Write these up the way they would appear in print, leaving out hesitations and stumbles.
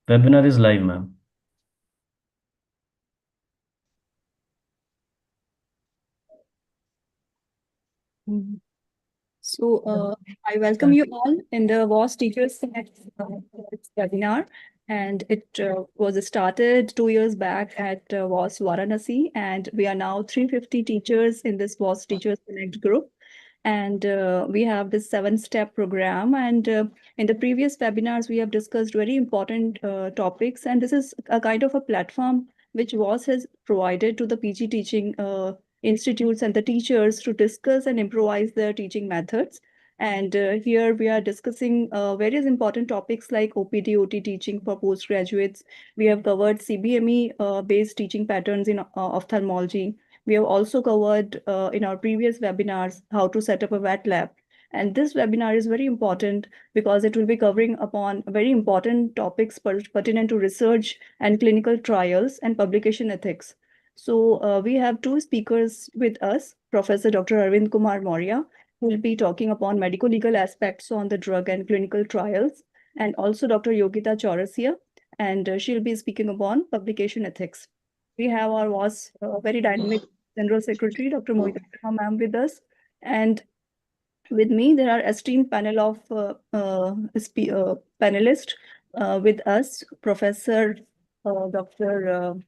Webinar is live, ma'am. Mhm. So, I welcome you all in the WOS Teachers Connect webinar. And it was started 2 years back at WOS Varanasi. And we are now 350 teachers in this WOS Teachers Connect group. And we have this 7-step program. And in the previous webinars, we have discussed very important topics. And this is a kind of a platform which WOS has provided to the PG teaching institutes and the teachers to discuss and improvise their teaching methods. And here we are discussing various important topics like OPD, OT teaching for postgraduates. We have covered CBME based teaching patterns in ophthalmology. We have also covered in our previous webinars how to set up a wet lab. And this webinar is very important because it will be covering upon very important topics pertinent to research and clinical trials and publication ethics. So we have two speakers with us, Professor Dr. Arvind Kumar Maurya, who will be talking upon medico-legal aspects on the drug and clinical trials, and also Dr. Yogita Chaurasia, and she'll be speaking upon publication ethics. We have our WAS very dynamic General Secretary, Dr. Mohita Sharma ma'am with us, and with me there are esteemed panel of panelists with us, Professor Dr.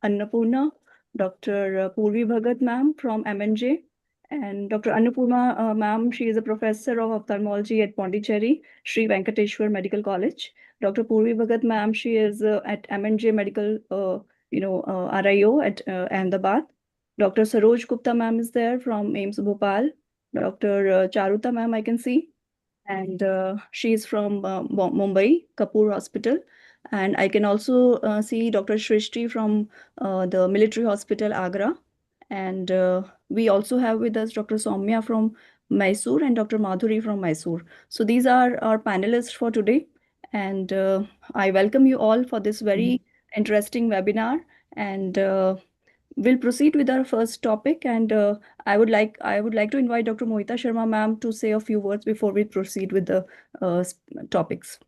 Annapurna, Dr. Purvi Bhagat ma'am from MNJ, and Dr. Annapurna ma'am, she is a professor of ophthalmology at Pondicherry, Sri Venkateshwar Medical College. Dr. Purvi Bhagat ma'am, she is at MNJ Medical, RIO at Ahmedabad. Dr. Saroj Gupta ma'am is there from AIMS Bhopal. Dr. Charuta ma'am, I can see, and she is from Mumbai, Kapoor Hospital. And I can also see Dr. Shrishti from the Military Hospital, Agra. And we also have with us Dr. Soumya from Mysore and Dr. Madhuri from Mysore. So these are our panelists for today. And I welcome you all for this very interesting webinar. And we'll proceed with our first topic. And I would like to invite Dr. Mohita Sharma ma'am to say a few words before we proceed with the topics.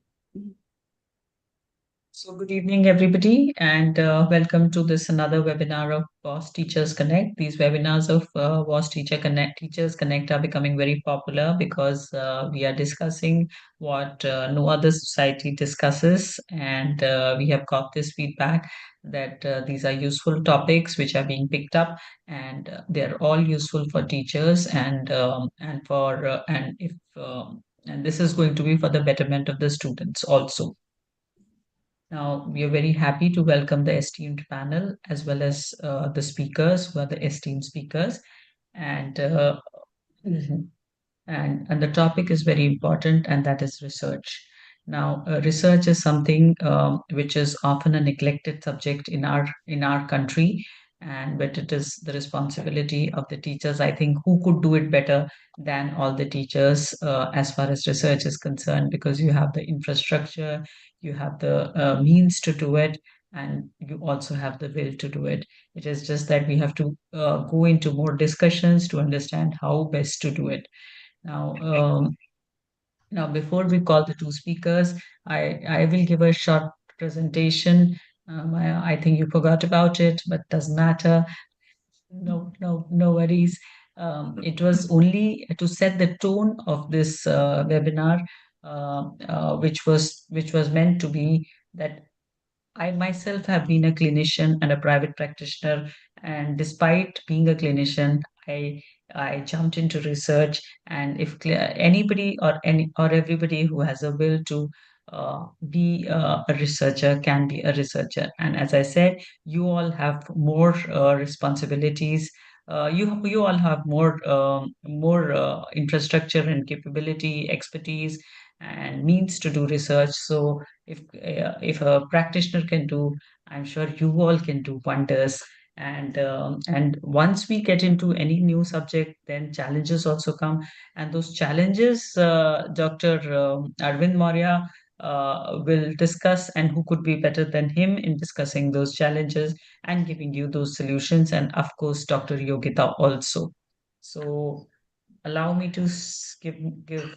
So, good evening, everybody, and welcome to this another webinar of WOS Teachers Connect. These webinars of WOS Teachers Connect are becoming very popular because we are discussing what no other society discusses, and we have got this feedback that these are useful topics which are being picked up, and they're all useful for teachers and for and if and this is going to be for the betterment of the students also. Now, we are very happy to welcome the esteemed panel as well as the speakers who are the esteemed speakers. And, mhm. And the topic is very important, and that is research. Now, research is something which is often a neglected subject in our country, and but it is the responsibility of the teachers. I think who could do it better than all the teachers as far as research is concerned, because you have the infrastructure, you have the means to do it, and you also have the will to do it. It is just that we have to go into more discussions to understand how best to do it. Now, now, before we call the two speakers, I will give a short presentation. I think you forgot about it, but doesn't matter. No worries. It was only to set the tone of this webinar, which was meant to be that I myself have been a clinician and a private practitioner, and despite being a clinician, I jumped into research. And if anybody or everybody who has a will to be a researcher can be a researcher. And as I said, you all have more responsibilities. You all have more infrastructure and capability, expertise, and means to do research. So if a practitioner can do, I'm sure you all can do wonders. And once we get into any new subject, then challenges also come, and those challenges, Dr. Arvind Maurya will discuss, and who could be better than him in discussing those challenges and giving you those solutions, and of course, Dr. Yogita also. So allow me to give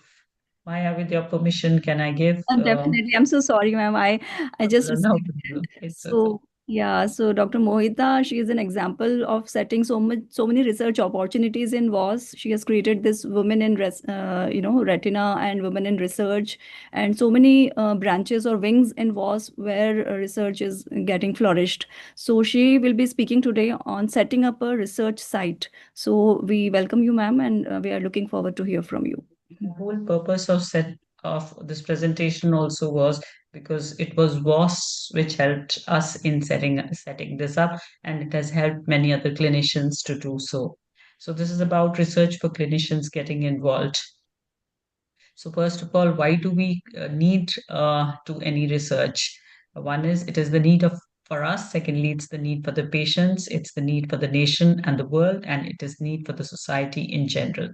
Maya, with your permission, can I give? Definitely. I'm so sorry, ma'am. I just No respected. problem. It's okay. So yeah, so Dr. Mohita, she is an example of setting so many research opportunities in WOS. She has created this women in retina and women in research, and so many branches or wings in WOS where research is getting flourished. So she will be speaking today on setting up a research site. So we welcome you, ma'am, and we are looking forward to hear from you. The whole purpose of this presentation also was because it was WOS which helped us in setting this up, and it has helped many other clinicians to do so. So this is about research for clinicians getting involved. So first of all, why do we need to any research? One is it is the need of for us. Secondly, it's the need for the patients. It's the need for the nation and the world, and it is need for the society in general.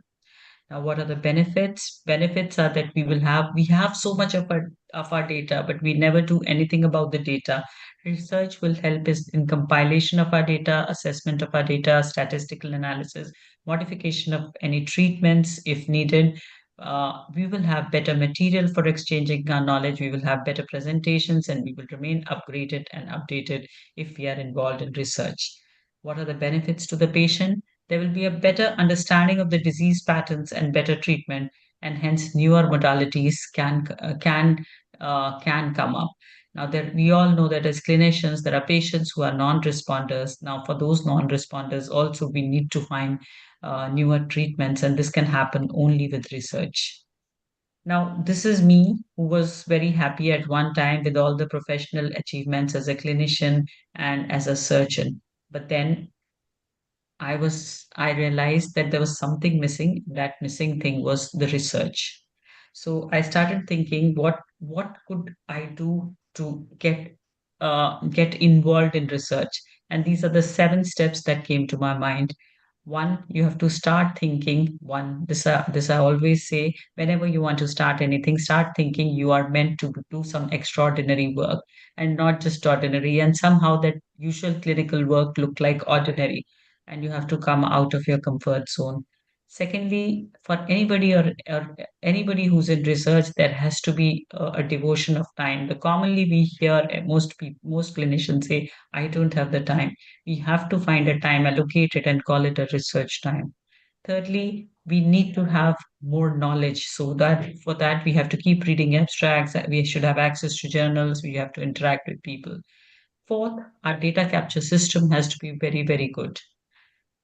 Now, what are the benefits? Benefits are that we have so much of our data, but we never do anything about the data. Research will help us in compilation of our data, assessment of our data, statistical analysis, modification of any treatments if needed. We will have better material for exchanging our knowledge. We will have better presentations, and we will remain upgraded and updated if we are involved in research. What are the benefits to the patient? There will be a better understanding of the disease patterns and better treatment, and hence newer modalities can come up. Now, there, we all know that as clinicians, there are patients who are non-responders. Now, for those non-responders, also we need to find newer treatments, and this can happen only with research. Now, this is me who was very happy at one time with all the professional achievements as a clinician and as a surgeon. But then I realized that there was something missing. That missing thing was the research. So I started thinking, what could I do to get involved in research? And these are the 7 steps that came to my mind. One, you have to start thinking. One, this I always say, whenever you want to start anything, start thinking you are meant to do some extraordinary work and not just ordinary. And somehow that usual clinical work look like ordinary, and you have to come out of your comfort zone. Secondly, for or anybody who's in research, there has to be a devotion of time. The commonly we hear most clinicians say, "I don't have the time." We have to find a time, allocate it, and call it a research time. Thirdly, we need to have more knowledge. So that for that we have to keep reading abstracts. We should have access to journals. We have to interact with people. Fourth, our data capture system has to be very, very good.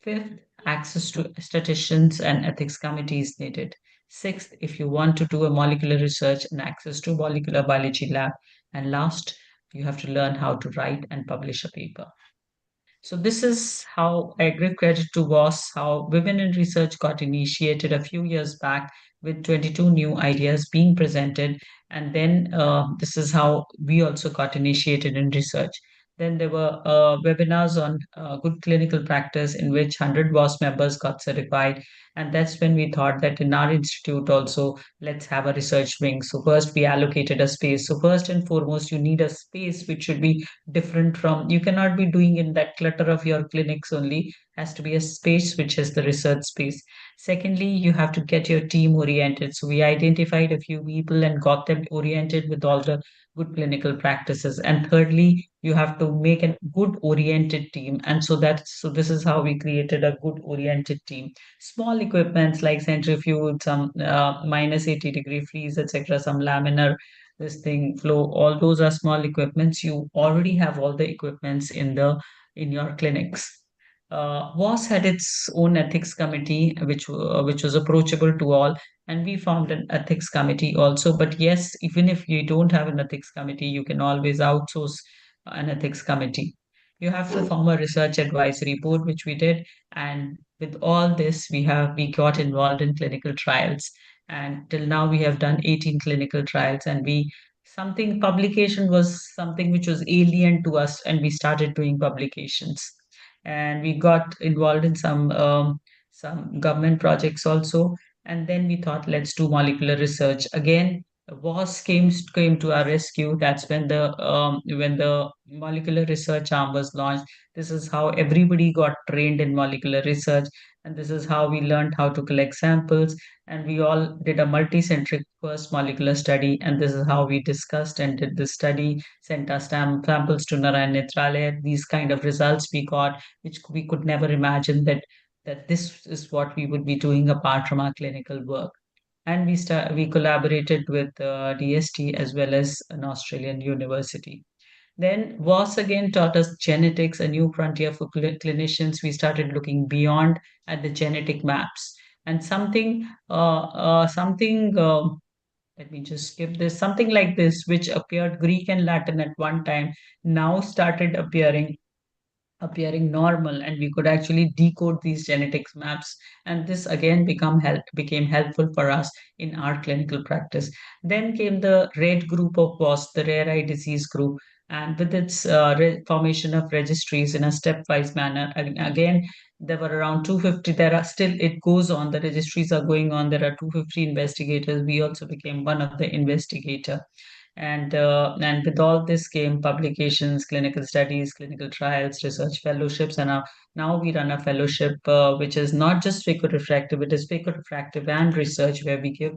Fifth, access to statisticians and ethics committees needed. Sixth, if you want to do a molecular research, and access to molecular biology lab. And last, you have to learn how to write and publish a paper. So this is how I give credit to WOS, how Women in Research got initiated a few years back with 22 new ideas being presented. And then this is how we also got initiated in research. Then there were webinars on good clinical practice in which 100 WOS members got certified. And that's when we thought that in our institute also, let's have a research wing. So first we allocated a space. So first and foremost, you need a space which should be different from, you cannot be doing in that clutter of your clinics only, has to be a space which is the research space. Secondly, you have to get your team oriented. So we identified a few people and got them oriented with all the good clinical practices. And thirdly, you have to make a good oriented team. And so this is how we created a good oriented team. Small equipments like centrifuge, some minus 80-degree freeze, etc., some laminar this thing flow, all those are small equipments. You already have all the equipments in your clinics. WAS had its own ethics committee, which was approachable to all, and we formed an ethics committee also. But yes, even if you don't have an ethics committee, you can always outsource an ethics committee. You have to form a research advisory board, which we did, and with all this, we got involved in clinical trials, and till now we have done 18 clinical trials, and we something publication was something which was alien to us, and we started doing publications, and we got involved in some government projects also. And then we thought, let's do molecular research again. WOS came to our rescue. That's when the molecular research arm was launched. This is how everybody got trained in molecular research, and this is how we learned how to collect samples. And we all did a multicentric first molecular study, and this is how we discussed and did the study. Sent our samples to Narayan Netralaya. These kind of results we got, which we could never imagine that this is what we would be doing apart from our clinical work. And we collaborated with DST as well as an Australian university. Then WOS again taught us genetics, a new frontier for clinicians. We started looking beyond at the genetic maps and something. Let me just skip this. Something like this, which appeared Greek and Latin at one time, now started appearing normal, and we could actually decode these genetics maps, and this again became helpful for us in our clinical practice. Then came the red group of WOS, the rare eye disease group, and with its formation of registries in a stepwise manner. Again, there were around 250. There are still, it goes on, the registries are going on. There are 250 investigators. We also became one of the investigator, and with all this came publications, clinical studies, clinical trials, research fellowships, and now we run a fellowship which is not just phaco-refractive, it is phaco-refractive and research, where we give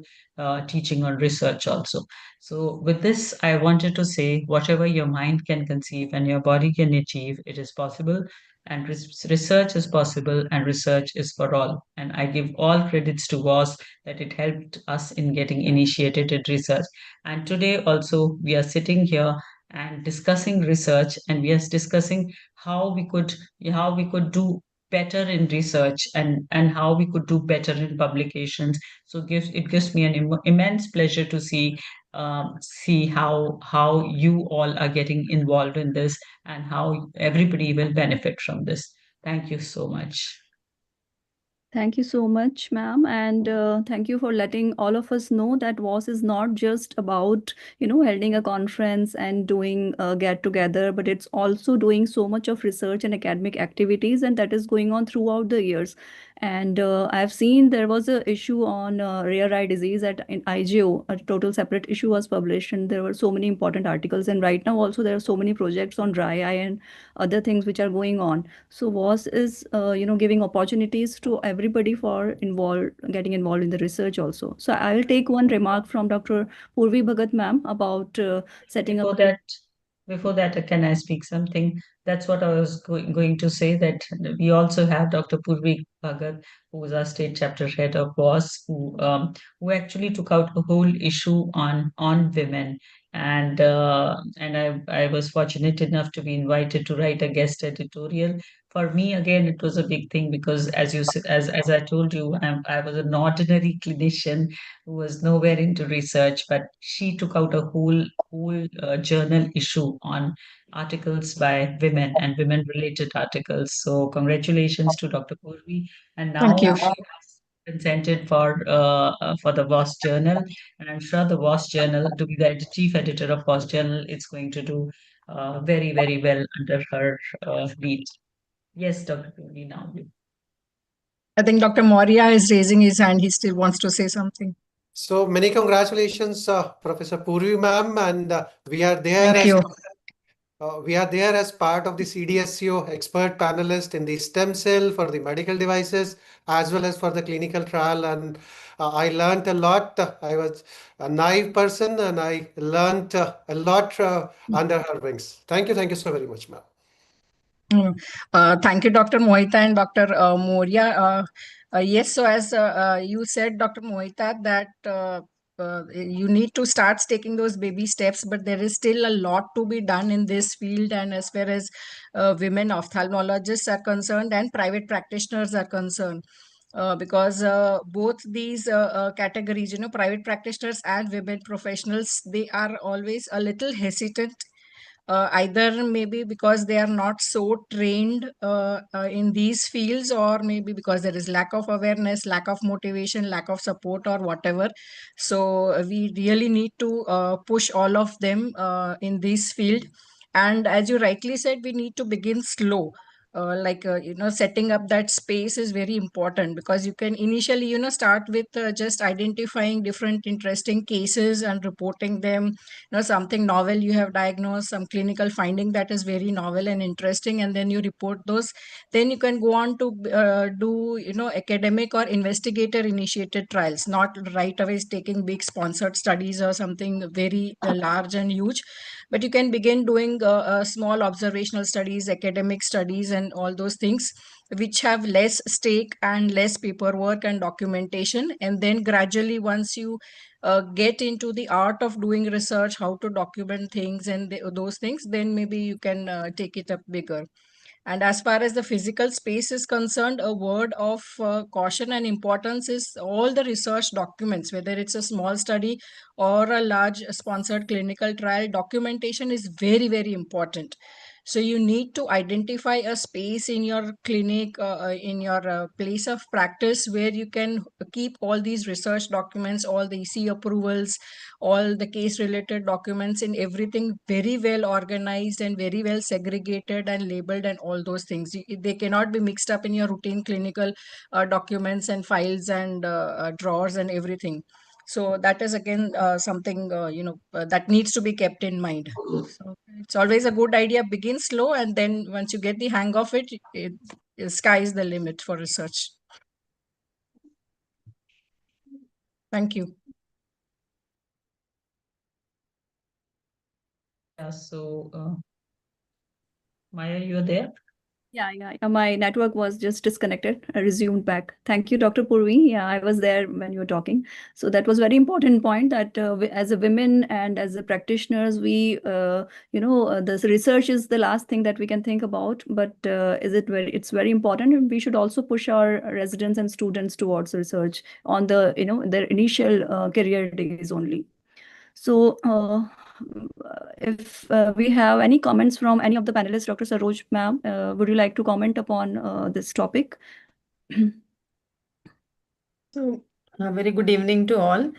teaching on research also. So with this, I wanted to say whatever your mind can conceive and your body can achieve, it is possible. And research is possible, and research is for all. And I give all credits to WAS that it helped us in getting initiated in research. And today also we are sitting here and discussing research, and we are discussing how we could do better in research, and how we could do better in publications. So it gives me an immense pleasure to see how you all are getting involved in this, and how everybody will benefit from this. Thank you so much. Thank you so much, ma'am, and thank you for letting all of us know that WOS is not just about, holding a conference and doing a get together, but it's also doing so much of research and academic activities, and that is going on throughout the years. And I've seen there was a issue on rare eye disease at in IGO. A total separate issue was published, and there were so many important articles. And right now also there are so many projects on dry eye and other things which are going on. So WOS is, giving opportunities to everybody for getting involved in the research also. So I'll take one remark from Dr. Purvi Bhagat ma'am about setting up. Before that, before that, can I speak something? That's what I was going to say, that we also have Dr. Purvi Bhagat, who is our state chapter head of WAS, who actually took out a whole issue on women. And I was fortunate enough to be invited to write a guest editorial. For me, again, it was a big thing because, as I told you, I was an ordinary clinician who was nowhere into research, but she took out a whole journal issue on articles by women and women related articles. So congratulations to Dr. Purvi. And Thank now you. she has consented for the WOS journal, and I'm sure the WOS journal, to be the chief editor of WOS journal, it's going to do very, very well under her lead. Yes, Dr. Purvi, now you. I think Dr. Moria is raising his hand. He still wants to say something. So many congratulations, Professor Purvi ma'am, and Thank you. we are there as part of the CDSCO expert panelist in the stem cell for the medical devices as well as for the clinical trial. And I learned a lot. I was a naive person and I learned a lot under her wings. Thank you so very much, ma'am. Thank you, Dr. Mohita and Dr. Moria. Yes, so as you said, Dr. Mohita, that you need to start taking those baby steps, but there is still a lot to be done in this field. And as far as women ophthalmologists are concerned and private practitioners are concerned, because both these categories, private practitioners and women professionals, they are always a little hesitant, either maybe because they are not so trained in these fields, or maybe because there is lack of awareness, lack of motivation, lack of support, or whatever. So we really need to push all of them in this field. And as you rightly said, we need to begin slow. setting up that space is very important, because you can initially start with just identifying different interesting cases and reporting them, something novel you have diagnosed, some clinical finding that is very novel and interesting, and then you report those. Then you can go on to do academic or investigator initiated trials, not right away taking big sponsored studies or something very large and huge, but you can begin doing small observational studies, academic studies, and all those things which have less stake and less paperwork and documentation. And then gradually, once you get into the art of doing research, how to document things and those things, then maybe you can take it up bigger. And as far as the physical space is concerned, a word of caution and importance is all the research documents, whether it's a small study or a large sponsored clinical trial, documentation is very, very important. So you need to identify a space in your clinic, in your place of practice, where you can keep all these research documents, all the EC approvals, all the case related documents, in everything very well organized and very well segregated and labeled, and all those things. They cannot be mixed up in your routine clinical documents and files and drawers and everything. So that is again something that needs to be kept in mind. So it's always a good idea, begin slow, and then once you get the hang of it, sky is the limit for research. Thank you. Yeah, so Maya, you're there? Yeah. My network was just disconnected. I resumed back. Thank you, Dr. Purvi. Yeah, I was there when you were talking. So that was very important point that as a women and as a practitioners, we, the research is the last thing that we can think about. But it's very important, and we should also push our residents and students towards research on their initial career days only. So if we have any comments from any of the panelists, Dr. Saroj ma'am, would you like to comment upon this topic? So, a very good evening to all.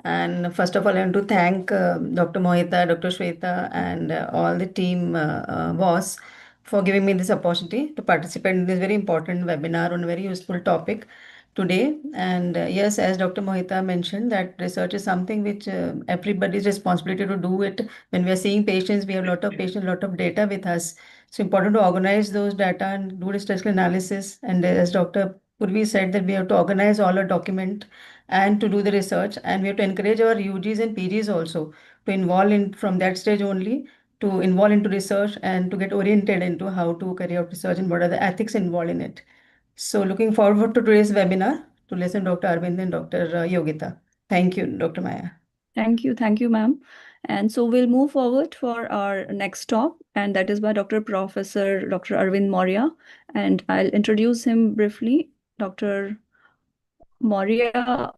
And first of all, I want to thank Dr. Mohita, Dr. Shweta, and all the team WOS for giving me this opportunity to participate in this very important webinar on a very useful topic today. And yes, as Dr. Mohita mentioned, that research is something which everybody's responsibility to do it. When we are seeing patients, we have a lot of patients, lot of data with us. So important to organize those data and do statistical analysis. And as Dr. Purvi said, that we have to organize all our document and to do the research, and we have to encourage our UGs and PGs also to involve in from that stage only to involve into research and to get oriented into how to carry out research and what are the ethics involved in it. So looking forward to today's webinar to listen Dr. Arvind and Dr. Yogita. Thank you, Dr. Maya. Thank you, ma'am. And so we'll move forward for our next talk, and that is by Professor Dr. Arvind Maurya. And I'll introduce him briefly. Dr. Maurya,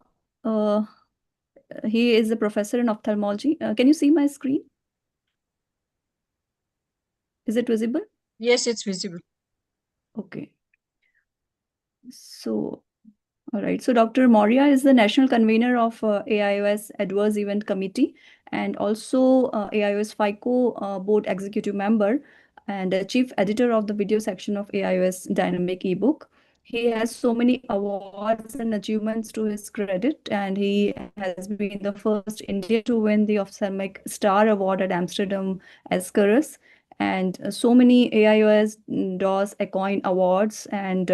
he is a professor in ophthalmology. Can you see my screen? Is it visible? Yes, it's visible. Okay. So, all right. So Dr. Maurya is the national convener of AIOS Adverse Event Committee, and also AIOS FICO board executive member, and chief editor of the video section of AIOS Dynamic ebook. He has so many awards and achievements to his credit, and he has been the first Indian to win the Ophthalmic Star Award at Amsterdam Ascaris, and so many AIOS DOS Ecoin awards, and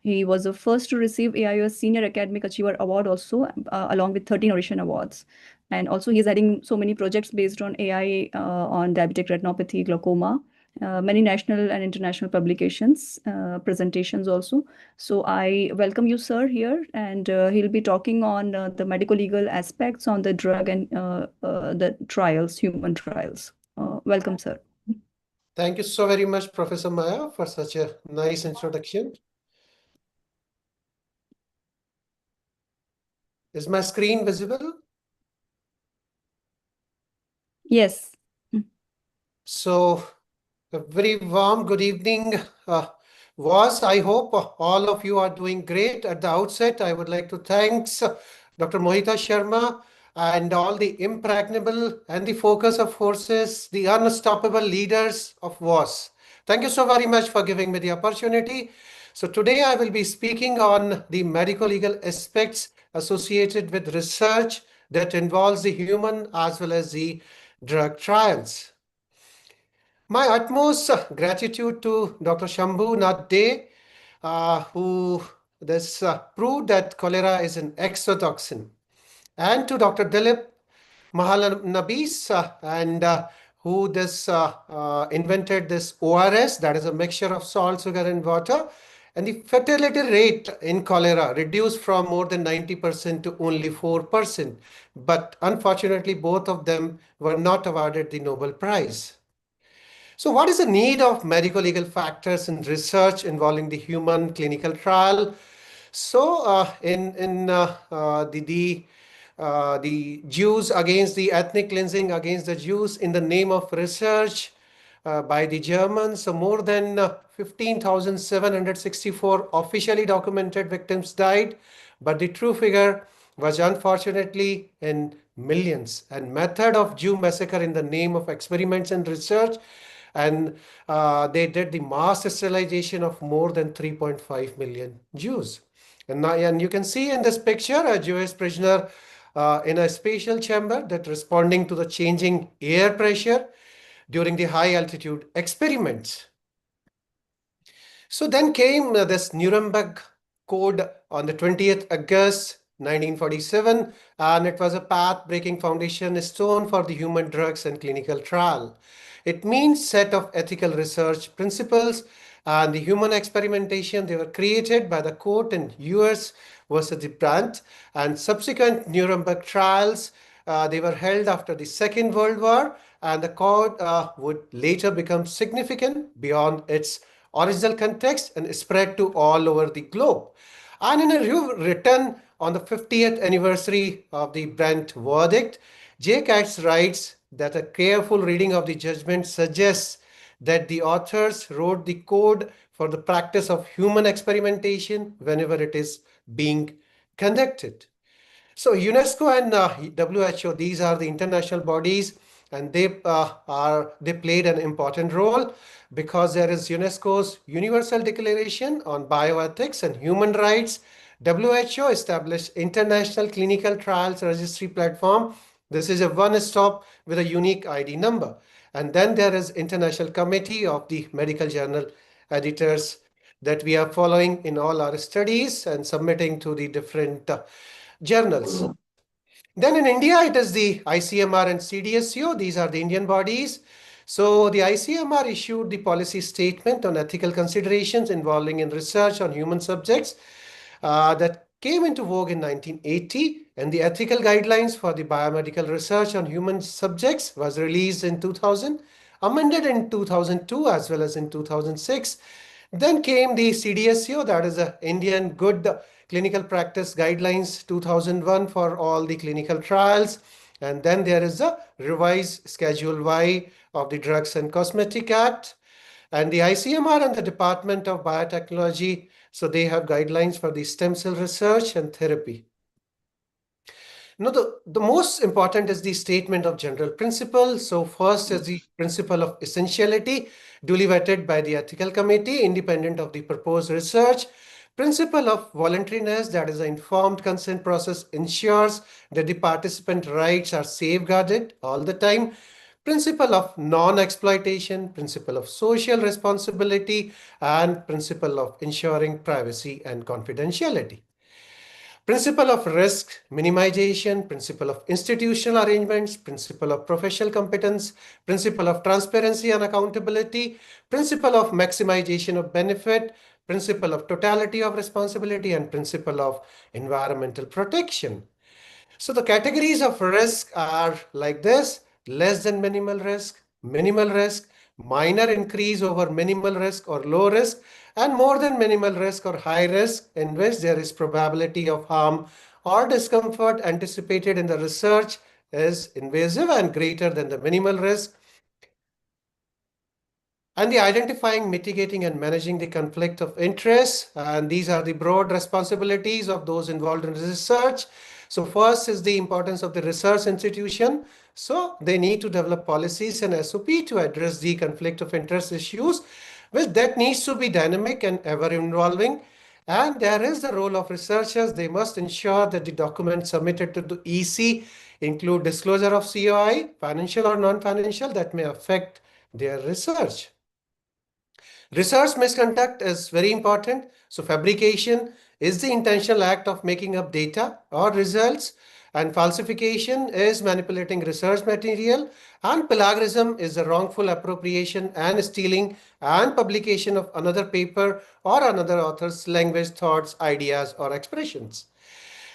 he was the first to receive AIOS Senior Academic Achiever Award also, along with 13 Ocean Awards. And also he's adding so many projects based on AI on diabetic retinopathy, glaucoma, many national and international publications, presentations also. So I welcome you, sir, here, and he'll be talking on the medical legal aspects on the drug and the trials, human trials. Welcome, sir. Thank you so very much, Professor Maya, for such a nice introduction. Is my screen visible? Yes. So, a very warm good evening. WOS, I hope all of you are doing great. At the outset, I would like to thank Dr. Mohita Sharma and all the impregnable and the focus of forces, the unstoppable leaders of WOS Thank you so very much for giving me the opportunity. So today I will be speaking on the medical legal aspects associated with research that involves the human as well as the drug trials. My utmost gratitude to Dr. Shambhu Nath Dey, who this proved that cholera is an exotoxin, and to Dr. Dilip Mahalanobis, and who this invented this ORS, that is a mixture of salt, sugar, and water. And the fatality rate in cholera reduced from more than 90% to only 4%. But unfortunately, both of them were not awarded the Nobel Prize. So what is the need of medical legal factors in research involving the human clinical trial? So the Jews against the ethnic cleansing against the Jews in the name of research by the Germans, so more than 15,764 officially documented victims died, but the true figure was unfortunately in millions. And method of Jew massacre in the name of experiments and research, and they did the mass sterilization of more than 3.5 million Jews. And you can see in this picture a Jewish prisoner in a spatial chamber that responding to the changing air pressure during the high altitude experiments. So then came this Nuremberg Code on the 20th August 1947, and it was a path-breaking foundation stone for the human drugs and clinical trial. It means set of ethical research principles, and the human experimentation, they were created by the court in US versus the Brandt, and subsequent Nuremberg trials, they were held after the Second World War, and the code would later become significant beyond its original context and spread to all over the globe. And in a review written on the 50th anniversary of the Brent verdict, J. Katz writes that a careful reading of the judgment suggests that the authors wrote the code for the practice of human experimentation whenever it is being conducted. So UNESCO and WHO, these are the international bodies, and they played an important role because there is UNESCO's Universal Declaration on Bioethics and Human Rights. WHO established International Clinical Trials Registry Platform. This is a one-stop with a unique ID number. And then there is International Committee of the Medical Journal Editors that we are following in all our studies and submitting to the different journals. Then in India, it is the ICMR and CDSCO. These are the Indian bodies. So the ICMR issued the policy statement on ethical considerations involving in research on human subjects that came into vogue in 1980, and the ethical guidelines for the biomedical research on human subjects was released in 2000, amended in 2002 as well as in 2006. Then came the CDSCO, that is the Indian Good Clinical Practice Guidelines 2001 for all the clinical trials. And then there is the revised Schedule Y of the Drugs and Cosmetic Act. And the ICMR and the Department of Biotechnology, so they have guidelines for the stem cell research and therapy. Now, the most important is the statement of general principle. So first is the principle of essentiality, duly vetted by the ethical committee, independent of the proposed research. Principle of voluntariness, that is the informed consent process, ensures that the participant rights are safeguarded all the time. Principle of non-exploitation, principle of social responsibility, and principle of ensuring privacy and confidentiality. Principle of risk minimization, principle of institutional arrangements, principle of professional competence, principle of transparency and accountability, principle of maximization of benefit, principle of totality of responsibility, and principle of environmental protection. So the categories of risk are like this: less than minimal risk, minor increase over minimal risk or low risk, and more than minimal risk or high risk, in which there is probability of harm or discomfort anticipated in the research is invasive and greater than the minimal risk. And the identifying, mitigating, and managing the conflict of interest. And these are the broad responsibilities of those involved in research. So first is the importance of the research institution. So they need to develop policies and SOP to address the conflict of interest issues. Well, that needs to be dynamic and ever evolving. And there is the role of researchers. They must ensure that the documents submitted to the EC include disclosure of COI, financial or non-financial, that may affect their research. Research misconduct is very important. So fabrication is the intentional act of making up data or results, and falsification is manipulating research material, and plagiarism is the wrongful appropriation and stealing and publication of another paper or another author's language, thoughts, ideas, or expressions.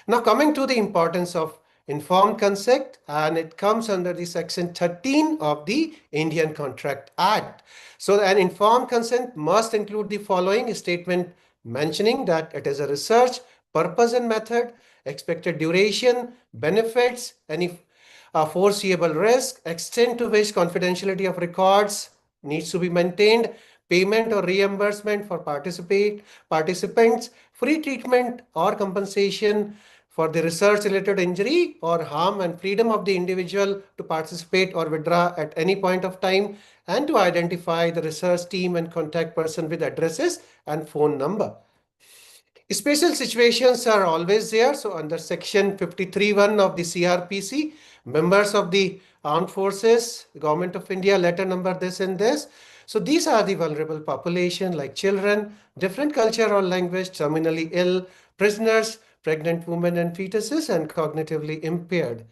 Now, coming to the importance of informed consent, and it comes under the section 13 of the Indian Contract Act. So, an informed consent must include the following statement mentioning that it is a research, purpose and method, expected duration, benefits, any foreseeable risk, extent to which confidentiality of records needs to be maintained, payment or reimbursement for participants, free treatment or compensation for the research related injury or harm, and freedom of the individual to participate or withdraw at any point of time, and to identify the research team and contact person with addresses and phone number. Special situations are always there. So under section 53(1) of the CRPC, members of the armed forces, the government of India, letter number this and this. So these are the vulnerable population like children, different culture or language, terminally ill, prisoners, pregnant women and fetuses, and cognitively impaired.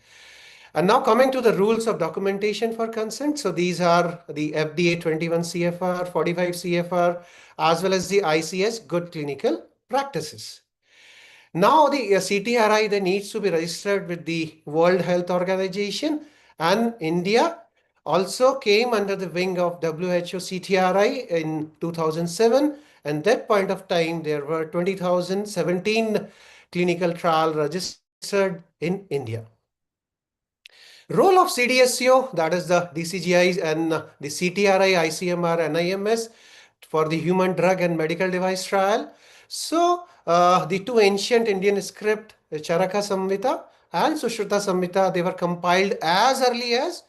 And now coming to the rules of documentation for consent. So these are the FDA 21 CFR, 45 CFR, as well as the ICS good clinical practices. Now the CTRI then needs to be registered with the World Health Organization, and India also came under the wing of WHO CTRI in 2007. And that point of time, there were 20,017 clinical trial registered in India. Role of CDSCO, that is the DCGIs and the CTRI, ICMR, NIMS for the human drug and medical device trial. So the two ancient Indian script, Charaka Samhita and Sushruta Samhita, they were compiled as early as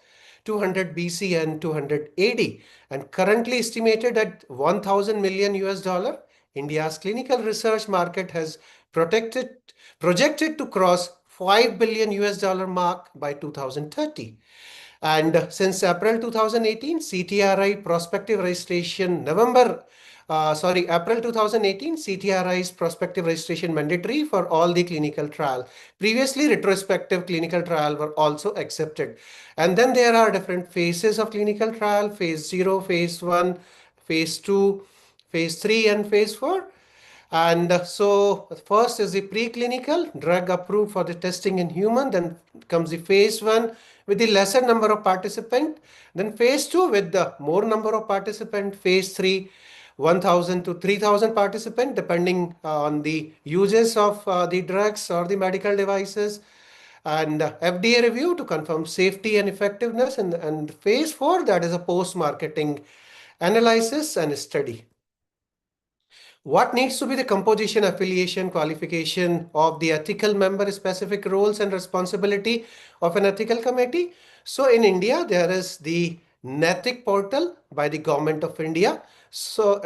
200 BC and 200 AD, and currently estimated at 1,000 million US dollar. India's clinical research market has projected to cross 5 billion US dollar mark by 2030. And since April 2018, CTRI prospective registration, April 2018, CTRI's prospective registration mandatory for all the clinical trial. Previously, retrospective clinical trial were also accepted. And then there are different phases of clinical trial: phase 0, phase 1, phase 2, phase 3, and phase 4. And so first is the preclinical drug approved for the testing in human. Then comes the phase 1 with the lesser number of participants. Then phase 2 with the more number of participants. Phase 3, 1,000 to 3,000 participants, depending on the uses of the drugs or the medical devices. And FDA review to confirm safety and effectiveness. And phase 4, that is a post-marketing analysis and study. What needs to be the composition, affiliation, qualification of the ethical member, specific roles and responsibility of an ethical committee? So in India, there is the NETIC portal by the Government of India. So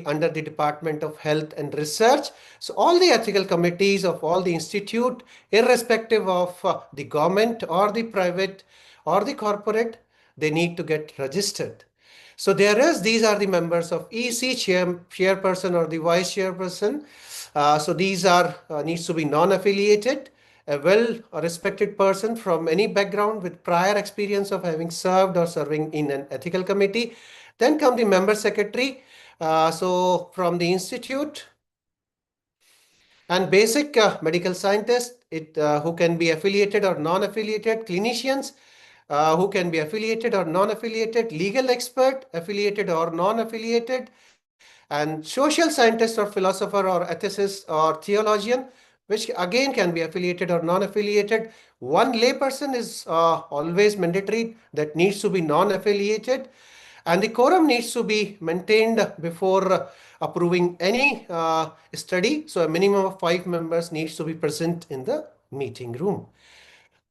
under the Department of Health and Research. So all the ethical committees of all the institute, irrespective of the government or the private or the corporate, they need to get registered. So these are the members of EC, chairperson or the vice chairperson. So these are needs to be non-affiliated, a well-respected person from any background with prior experience of having served or serving in an ethical committee. Then come the member secretary. So from the institute, and basic medical scientists, who can be affiliated or non-affiliated, clinicians, who can be affiliated or non-affiliated, legal expert, affiliated or non-affiliated, and social scientist or philosopher or ethicist or theologian, which again can be affiliated or non-affiliated. One layperson is always mandatory, that needs to be non-affiliated, and the quorum needs to be maintained before approving any study. So a minimum of 5 members needs to be present in the meeting room.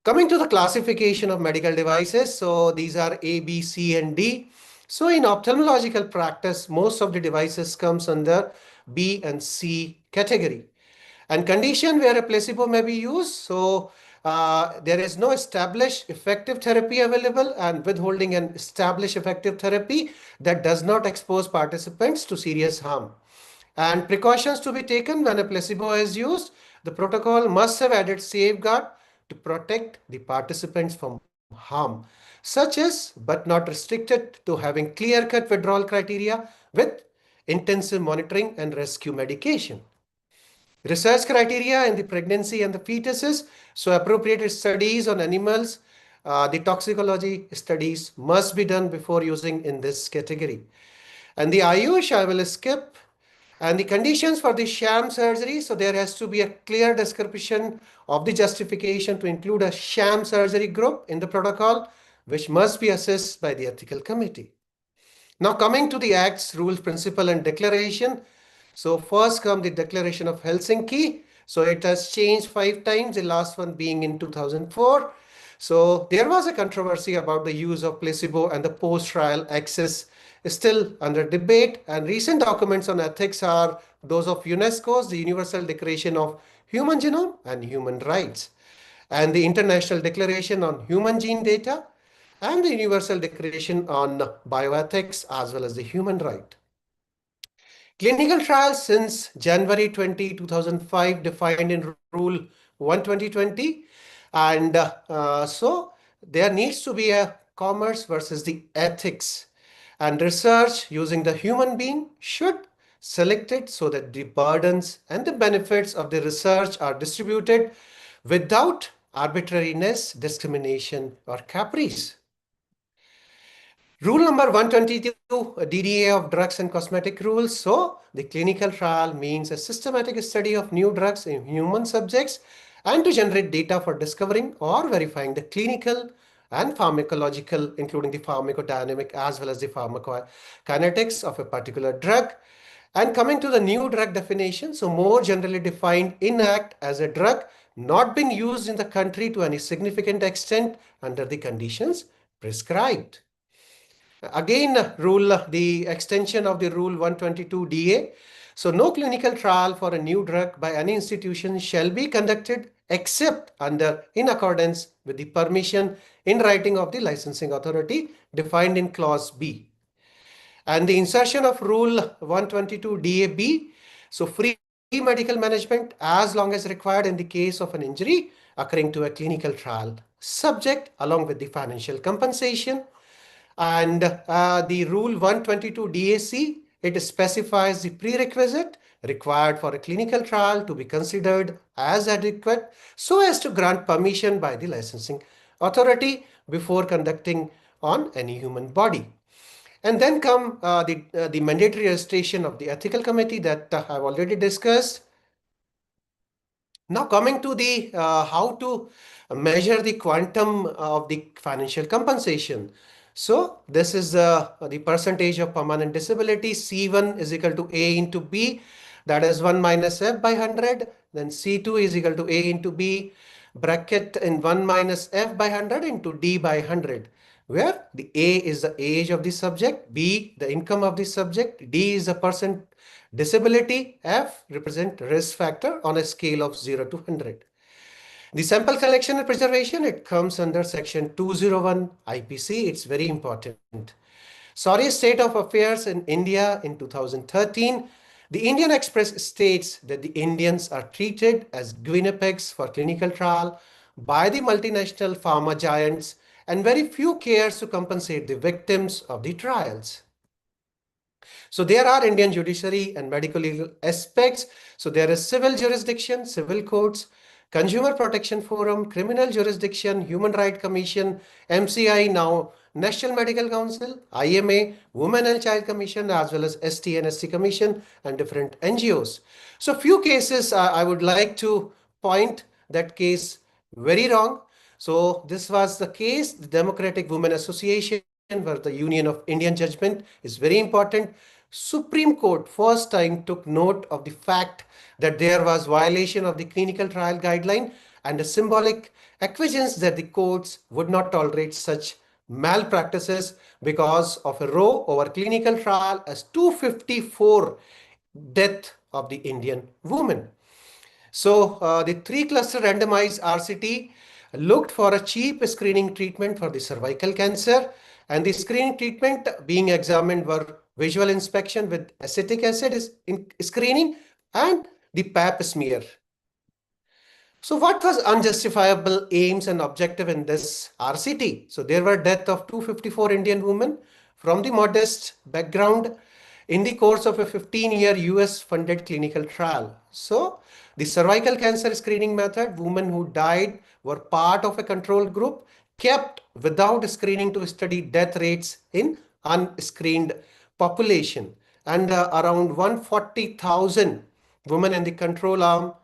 Coming to the classification of medical devices, so these are A, B, C, and D. So in ophthalmological practice, most of the devices comes under B and C category. And condition where a placebo may be used, so there is no established effective therapy available, and withholding an established effective therapy that does not expose participants to serious harm. And precautions to be taken when a placebo is used. The protocol must have added safeguard to protect the participants from harm, such as, but not restricted to, having clear-cut withdrawal criteria with intensive monitoring and rescue medication. Research criteria in the pregnancy and the fetuses. So appropriate studies on animals, the toxicology studies must be done before using in this category. And the Ayush, I will skip. And the conditions for the sham surgery. So there has to be a clear description of the justification to include a sham surgery group in the protocol, which must be assessed by the ethical committee. Now coming to the Act's rules, principle and declaration. So first come the Declaration of Helsinki. So it has changed 5 times, the last one being in 2004. So there was a controversy about the use of placebo, and the post-trial access is still under debate. And recent documents on ethics are those of UNESCO's, the Universal Declaration of Human Genome and Human Rights, and the International Declaration on Human Gene Data, and the Universal Declaration on Bioethics, as well as the human right. Clinical trials since January 2005 defined in Rule 12020. And so there needs to be a commerce versus the ethics. And research using the human being should select it so that the burdens and the benefits of the research are distributed without arbitrariness, discrimination, or caprice. Rule number 122, DDA of drugs and cosmetic rules. So the clinical trial means a systematic study of new drugs in human subjects and to generate data for discovering or verifying the clinical and pharmacological, including the pharmacodynamic as well as the pharmacokinetics of a particular drug. And coming to the new drug definition, so more generally defined in Act as a drug not being used in the country to any significant extent under the conditions prescribed. Again, the extension of the Rule 122 DA. So no clinical trial for a new drug by any institution shall be conducted except in accordance with the permission in writing of the licensing authority defined in clause B. And the insertion of Rule 122 DAB. So free medical management as long as required in the case of an injury occurring to a clinical trial subject along with the financial compensation. And the Rule 122 DAC, it specifies the prerequisite required for a clinical trial to be considered as adequate so as to grant permission by the licensing authority before conducting on any human body. And then come the mandatory registration of the ethical committee that I've already discussed. Now coming to the how to measure the quantum of the financial compensation. So this is the percentage of permanent disability. C1 is equal to A into B. That is 1 minus F by 100. Then C2 is equal to A into B bracket in 1 minus F by 100 into D by 100. Where the A is the age of the subject, B the income of the subject, D is the percent disability, F represent risk factor on a scale of 0 to 100. The sample collection and preservation, it comes under section 201 IPC. It's very important. Sorry state of affairs in India in 2013. The Indian Express states that the Indians are treated as guinea pigs for clinical trial by the multinational pharma giants, and very few cares to compensate the victims of the trials. So there are Indian judiciary and medical legal aspects. So there is civil jurisdiction, civil courts, Consumer Protection Forum, Criminal Jurisdiction, Human Rights Commission, MCI, now National Medical Council, IMA, Women and Child Commission, as well as ST and SC Commission, and different NGOs. So few cases I would like to point that case very wrong. So this was the case, the Democratic Women Association, where the Union of Indian Judgment is very important. Supreme Court first time took note of the fact that there was violation of the clinical trial guideline and a symbolic acquiescence that the courts would not tolerate such malpractices because of a row over clinical trial as 254 death of the Indian woman. So the three cluster randomized RCT looked for a cheap screening treatment for the cervical cancer, and the screening treatment being examined were visual inspection with acetic acid in screening and the pap smear. So what was unjustifiable aims and objective in this RCT? So there were death of 254 Indian women from the modest background in the course of a 15-year US funded clinical trial. So the cervical cancer screening method, women who died were part of a control group kept without screening to study death rates in unscreened population. And around 140,000 women in the control arm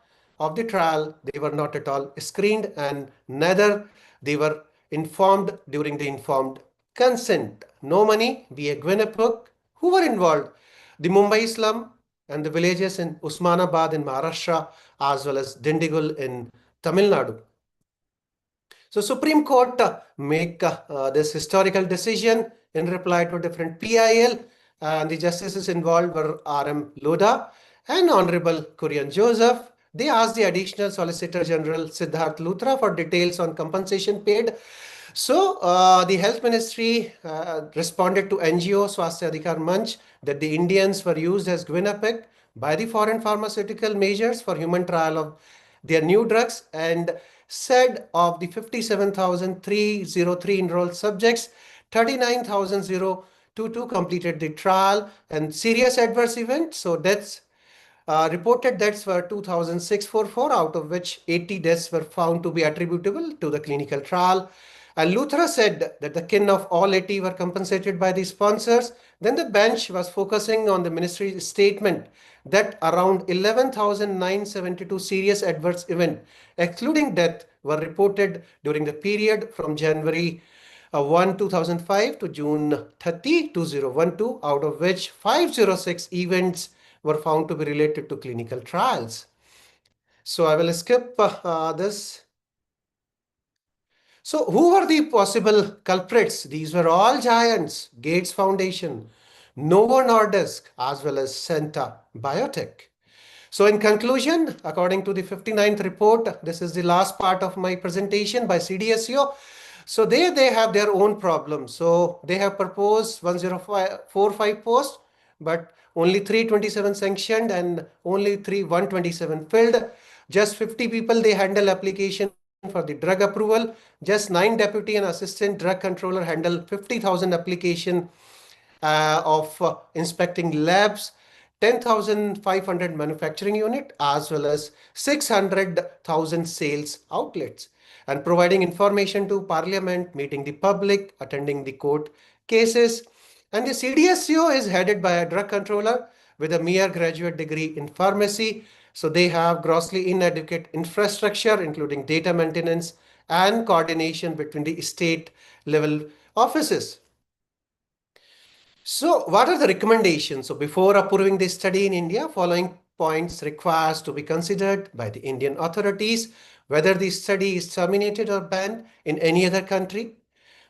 of the trial, they were not at all screened, and neither they were informed during the informed consent. No money, be a Gwinnipuk. Who were involved? The Mumbai slum and the villages in Usmanabad in Maharashtra, as well as Dindigul in Tamil Nadu. So Supreme Court make this historical decision in reply to different PIL, and the justices involved were R.M. Lodha and Honorable Kurian Joseph. They asked the additional Solicitor General Siddharth Luthra for details on compensation paid. So the Health Ministry responded to NGO Swasthya Adhikar Manch that the Indians were used as Gwinnipeg by the foreign pharmaceutical measures for human trial of their new drugs, and said of the 57,303 enrolled subjects, 39,022 completed the trial, and serious adverse events, so deaths, reported deaths were 2,644, out of which 80 deaths were found to be attributable to the clinical trial. And Luthra said that the kin of all 80 were compensated by the sponsors. Then the bench was focusing on the ministry's statement that around 11,972 serious adverse events, excluding death, were reported during the period from January 1, 2005 to June 30, 2012, out of which 506 events were found to be related to clinical trials. So I will skip this. So who were the possible culprits? These were all giants: Gates Foundation, Novo Nordisk, as well as Senta Biotech. So in conclusion, according to the 59th report, this is the last part of my presentation by CDSO. So they have their own problems. So they have proposed 1045 posts, but only 327 sanctioned and only 127 filled. Just 50 people they handle application for the drug approval. Just 9 deputy and assistant drug controller handle 50,000 application of inspecting labs, 10,500 manufacturing unit, as well as 600,000 sales outlets, and providing information to parliament, meeting the public, attending the court cases. And the CDSCO is headed by a drug controller with a mere graduate degree in pharmacy. So they have grossly inadequate infrastructure, including data maintenance and coordination between the state level offices. So what are the recommendations? So before approving this study in India, following points requires to be considered by the Indian authorities: whether the study is terminated or banned in any other country,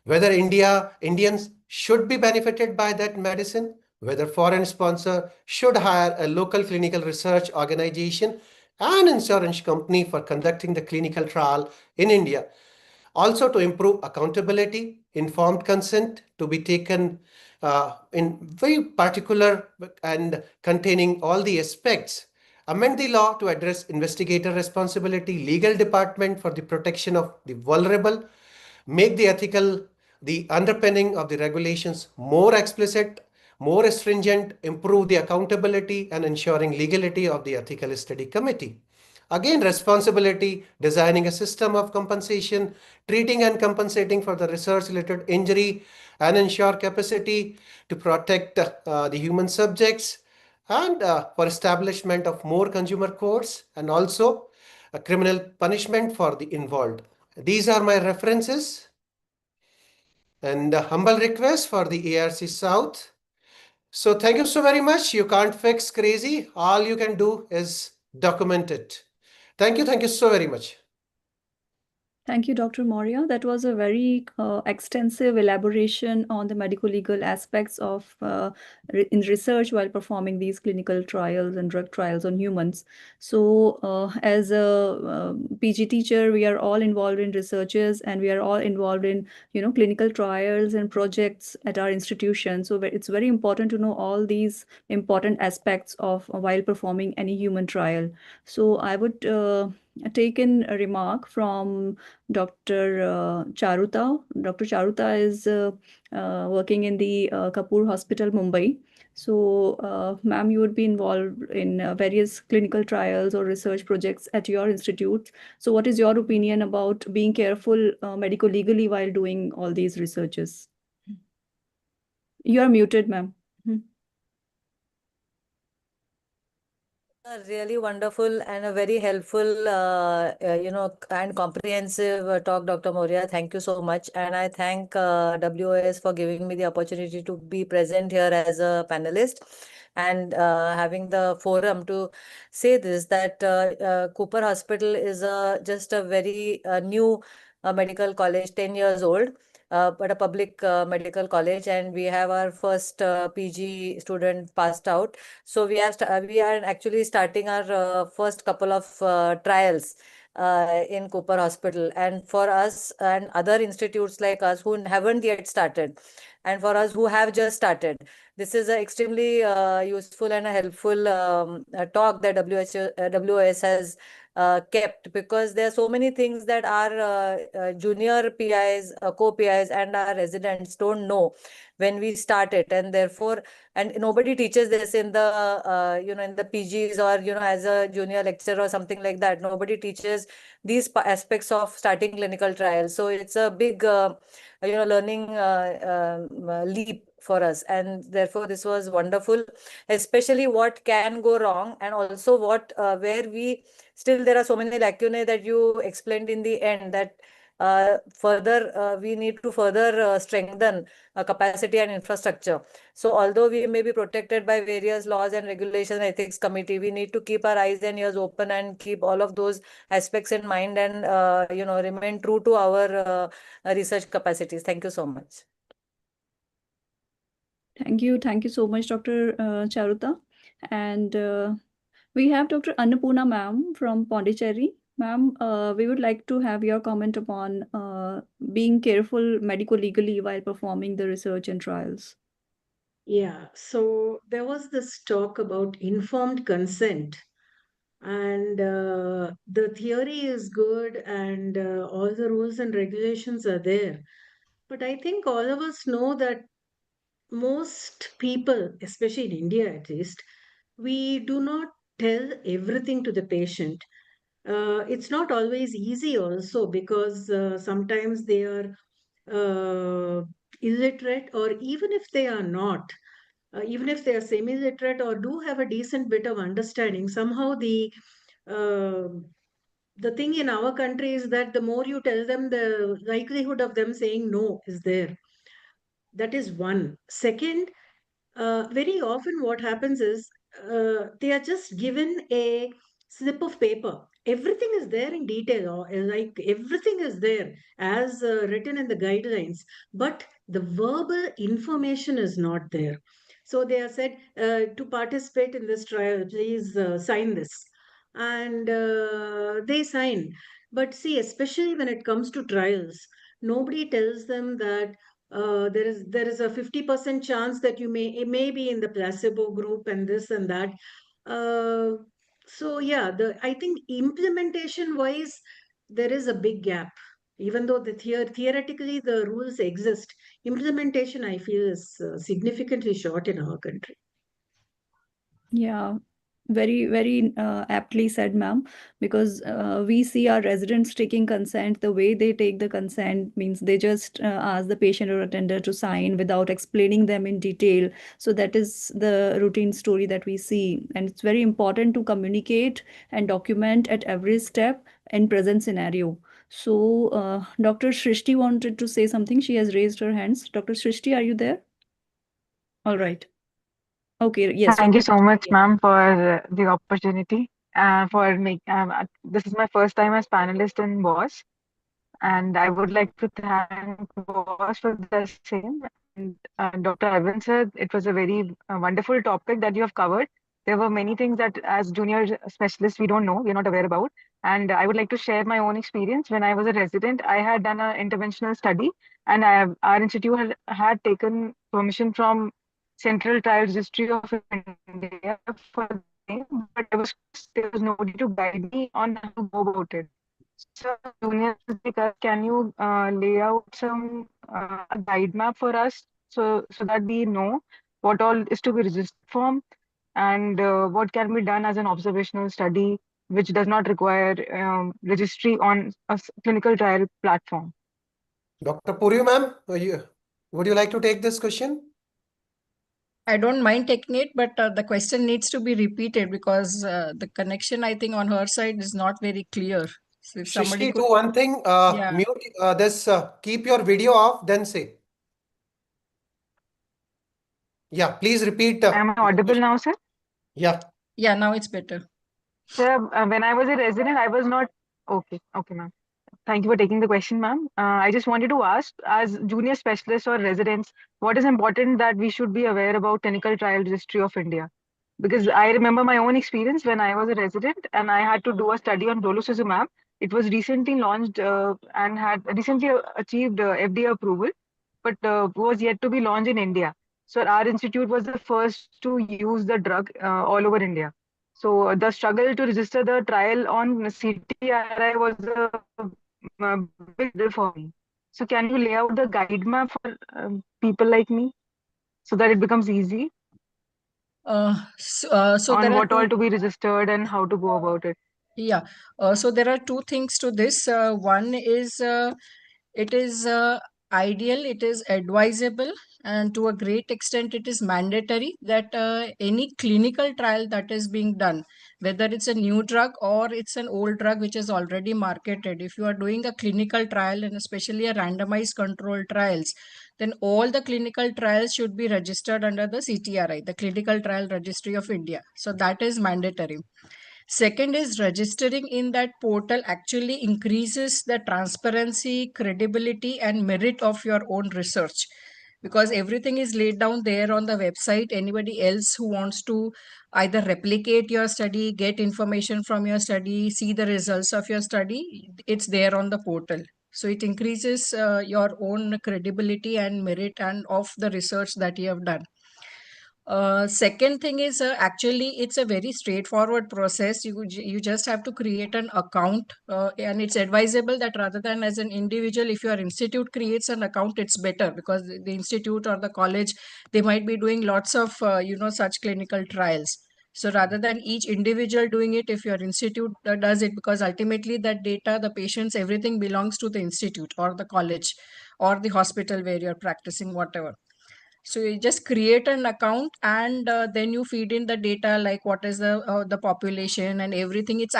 whether Indians should be benefited by that medicine, whether foreign sponsor should hire a local clinical research organization and insurance company for conducting the clinical trial in India. Also, to improve accountability, informed consent to be taken in very particular and containing all the aspects. Amend the law to address investigator responsibility, legal department for the protection of the vulnerable, make the underpinning of the regulations more explicit, more stringent, improve the accountability and ensuring legality of the ethical study committee. Again, responsibility, designing a system of compensation, treating and compensating for the research-related injury, and ensure capacity to protect the human subjects, and for establishment of more consumer courts, and also a criminal punishment for the involved. These are my references, and a humble request for the ARC South. So thank you so very much. You can't fix crazy. All you can do is document it. Thank you so very much. Thank you, Dr. Moria. That was a very extensive elaboration on the medical legal aspects of in research while performing these clinical trials and drug trials on humans. So, as a PG teacher, we are all involved in researches and we are all involved in clinical trials and projects at our institution. So, it's very important to know all these important aspects of while performing any human trial. So, I would take in a remark from Dr. Charuta. Dr. Charuta is working in the Kapoor Hospital, Mumbai. So, ma'am, you would be involved in various clinical trials or research projects at your institute. So, what is your opinion about being careful medico legally while doing all these researches? You are muted, ma'am. A really wonderful and a very helpful, and comprehensive talk, Dr. Moria. Thank you so much. And I thank WOS for giving me the opportunity to be present here as a panelist and having the forum to say this, that Cooper Hospital is just a very new medical college, 10 years old. But a public medical college, and we have our first PG student passed out. So we are actually starting our first couple of trials in Cooper Hospital, and for us and other institutes like us who haven't yet started, and for us who have just started, this is a extremely useful and a helpful talk that WOS has kept, because there are so many things that our junior PIs, co-PIs, and our residents don't know when we start it, and therefore, and nobody teaches this in the in the PGs, or as a junior lecturer or something like that. Nobody teaches these aspects of starting clinical trials. So it's a big learning leap for us, and therefore this was wonderful, especially what can go wrong, and also what where we still, there are so many lacunae that you explained in the end, that further we need to further strengthen capacity and infrastructure. So although we may be protected by various laws and regulation ethics committee, we need to keep our eyes and ears open and keep all of those aspects in mind, and remain true to our research capacities. Thank you so much. Thank you. Thank you so much, Dr. Charuta. And we have Dr. Annapurna ma'am from Pondicherry. Ma'am, we would like to have your comment upon being careful medico-legally while performing the research and trials. Yeah, so there was this talk about informed consent, and the theory is good, and all the rules and regulations are there. But I think all of us know that most people, especially in India at least, we do not tell everything to the patient. It's not always easy also, because sometimes they are illiterate, or even if they are not, even if they are semi-literate or do have a decent bit of understanding, somehow uh, the thing in our country is that the more you tell them, the likelihood of them saying no is there. That is one. Second, very often what happens is they are just given a slip of paper. Everything is there in detail, or like everything is there as written in the guidelines, but the verbal information is not there. So they are said, to participate in this trial, please sign this. And they sign. But see, especially when it comes to trials, nobody tells them that there is a 50% chance that you may be in the placebo group, and this and that. Uh, so yeah, the I think implementation wise there is a big gap. Even though theoretically the rules exist, implementation I feel is significantly short in our country. Yeah, very, very aptly said, ma'am, because we see our residents taking consent. The way they take the consent means they just ask the patient or attender to sign without explaining them in detail. So that is the routine story that we see. And it's very important to communicate and document at every step in present scenario. So Dr. Shrishti wanted to say something. She has raised her hands. Dr. Shrishti, are you there? All right. Okay, yes. Thank you so much, ma'am, for the opportunity. For make This is my first time as panelist in WOS. and I would like to thank WOS for the same. And Dr. Arvind sir, it was a very wonderful topic that you have covered. There were many things that, as junior specialists, we don't know, we're not aware about. And I would like to share my own experience. When I was a resident, I had done an interventional study, and our institute had taken permission from Central Trial Registry of India for the same, but there was nobody to guide me on how to go about it. So, juniors like us, can you lay out some a guide map for us so that we know what all is to be registered from and what can be done as an observational study which does not require registry on a clinical trial platform? Dr. Puri, ma'am, would you like to take this question? I don't mind taking it, but the question needs to be repeated because the connection, I think, on her side is not very clear. So if somebody Shrishti, could, do one thing, yeah, mute keep your video off, then say. Yeah, please repeat Am I your audible question. now, sir? Yeah. yeah, now it's better. Sir, when I was a resident, I was not okay. Okay, ma'am. Thank you for taking the question, ma'am. I just wanted to ask, as junior specialists or residents, what is important that we should be aware about clinical trial registry of India? Because I remember my own experience when I was a resident and I had to do a study on rolosozumab. It was recently launched and had recently achieved FDA approval, but was yet to be launched in India. So our institute was the first to use the drug all over India. So the struggle to register the trial on CTRI was a big deal for me. So can you lay out the guide map for people like me so that it becomes easy So on there are what all two. to be registered and how to go about it? Yeah. So there are two things to this. One is it is ideal, it is advisable, and to a great extent, it is mandatory that any clinical trial that is being done, whether it's a new drug or it's an old drug which is already marketed, if you are doing a clinical trial and especially a randomized controlled trials, then all the clinical trials should be registered under the CTRI, the Clinical Trial Registry of India. So that is mandatory. Second is registering in that portal actually increases the transparency, credibility, and merit of your own research because everything is laid down there on the website. Anybody else who wants to either replicate your study, get information from your study, see the results of your study, it's there on the portal. So it increases your own credibility and merit and of the research that you have done. Second thing is actually it's a very straightforward process. You just have to create an account, and it's advisable that rather than as an individual, if your institute creates an account, it's better because the institute or the college they might be doing lots of such clinical trials. So rather than each individual doing it, if your institute does it, because ultimately that data, the patients, everything belongs to the institute or the college or the hospital where you're practicing, whatever. So you just create an account and then you feed in the data like what is the population and everything. It's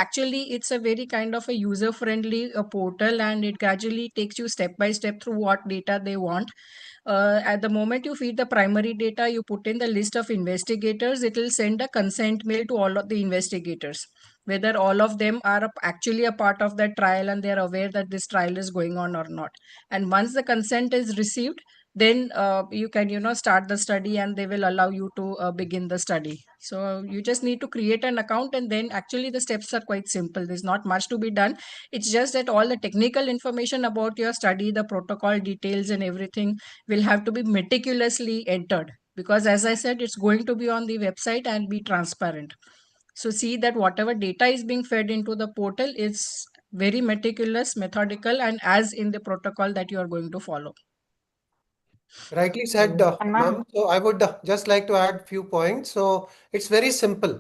a very kind of a user friendly portal and it gradually takes you step by step through what data they want. At the moment you feed the primary data, you put in the list of investigators. It will send a consent mail to all of the investigators, whether all of them are actually a part of that trial and they are aware that this trial is going on or not. And once the consent is received, then you can start the study and they will allow you to begin the study. So you just need to create an account and then actually the steps are quite simple. There's not much to be done. It's just that all the technical information about your study, the protocol details and everything will have to be meticulously entered because as I said, it's going to be on the website and be transparent. So see that whatever data is being fed into the portal is very meticulous, methodical, and as in the protocol that you are going to follow. Rightly said, And ma'am. ma'am, So I would just like to add few points. So it's very simple.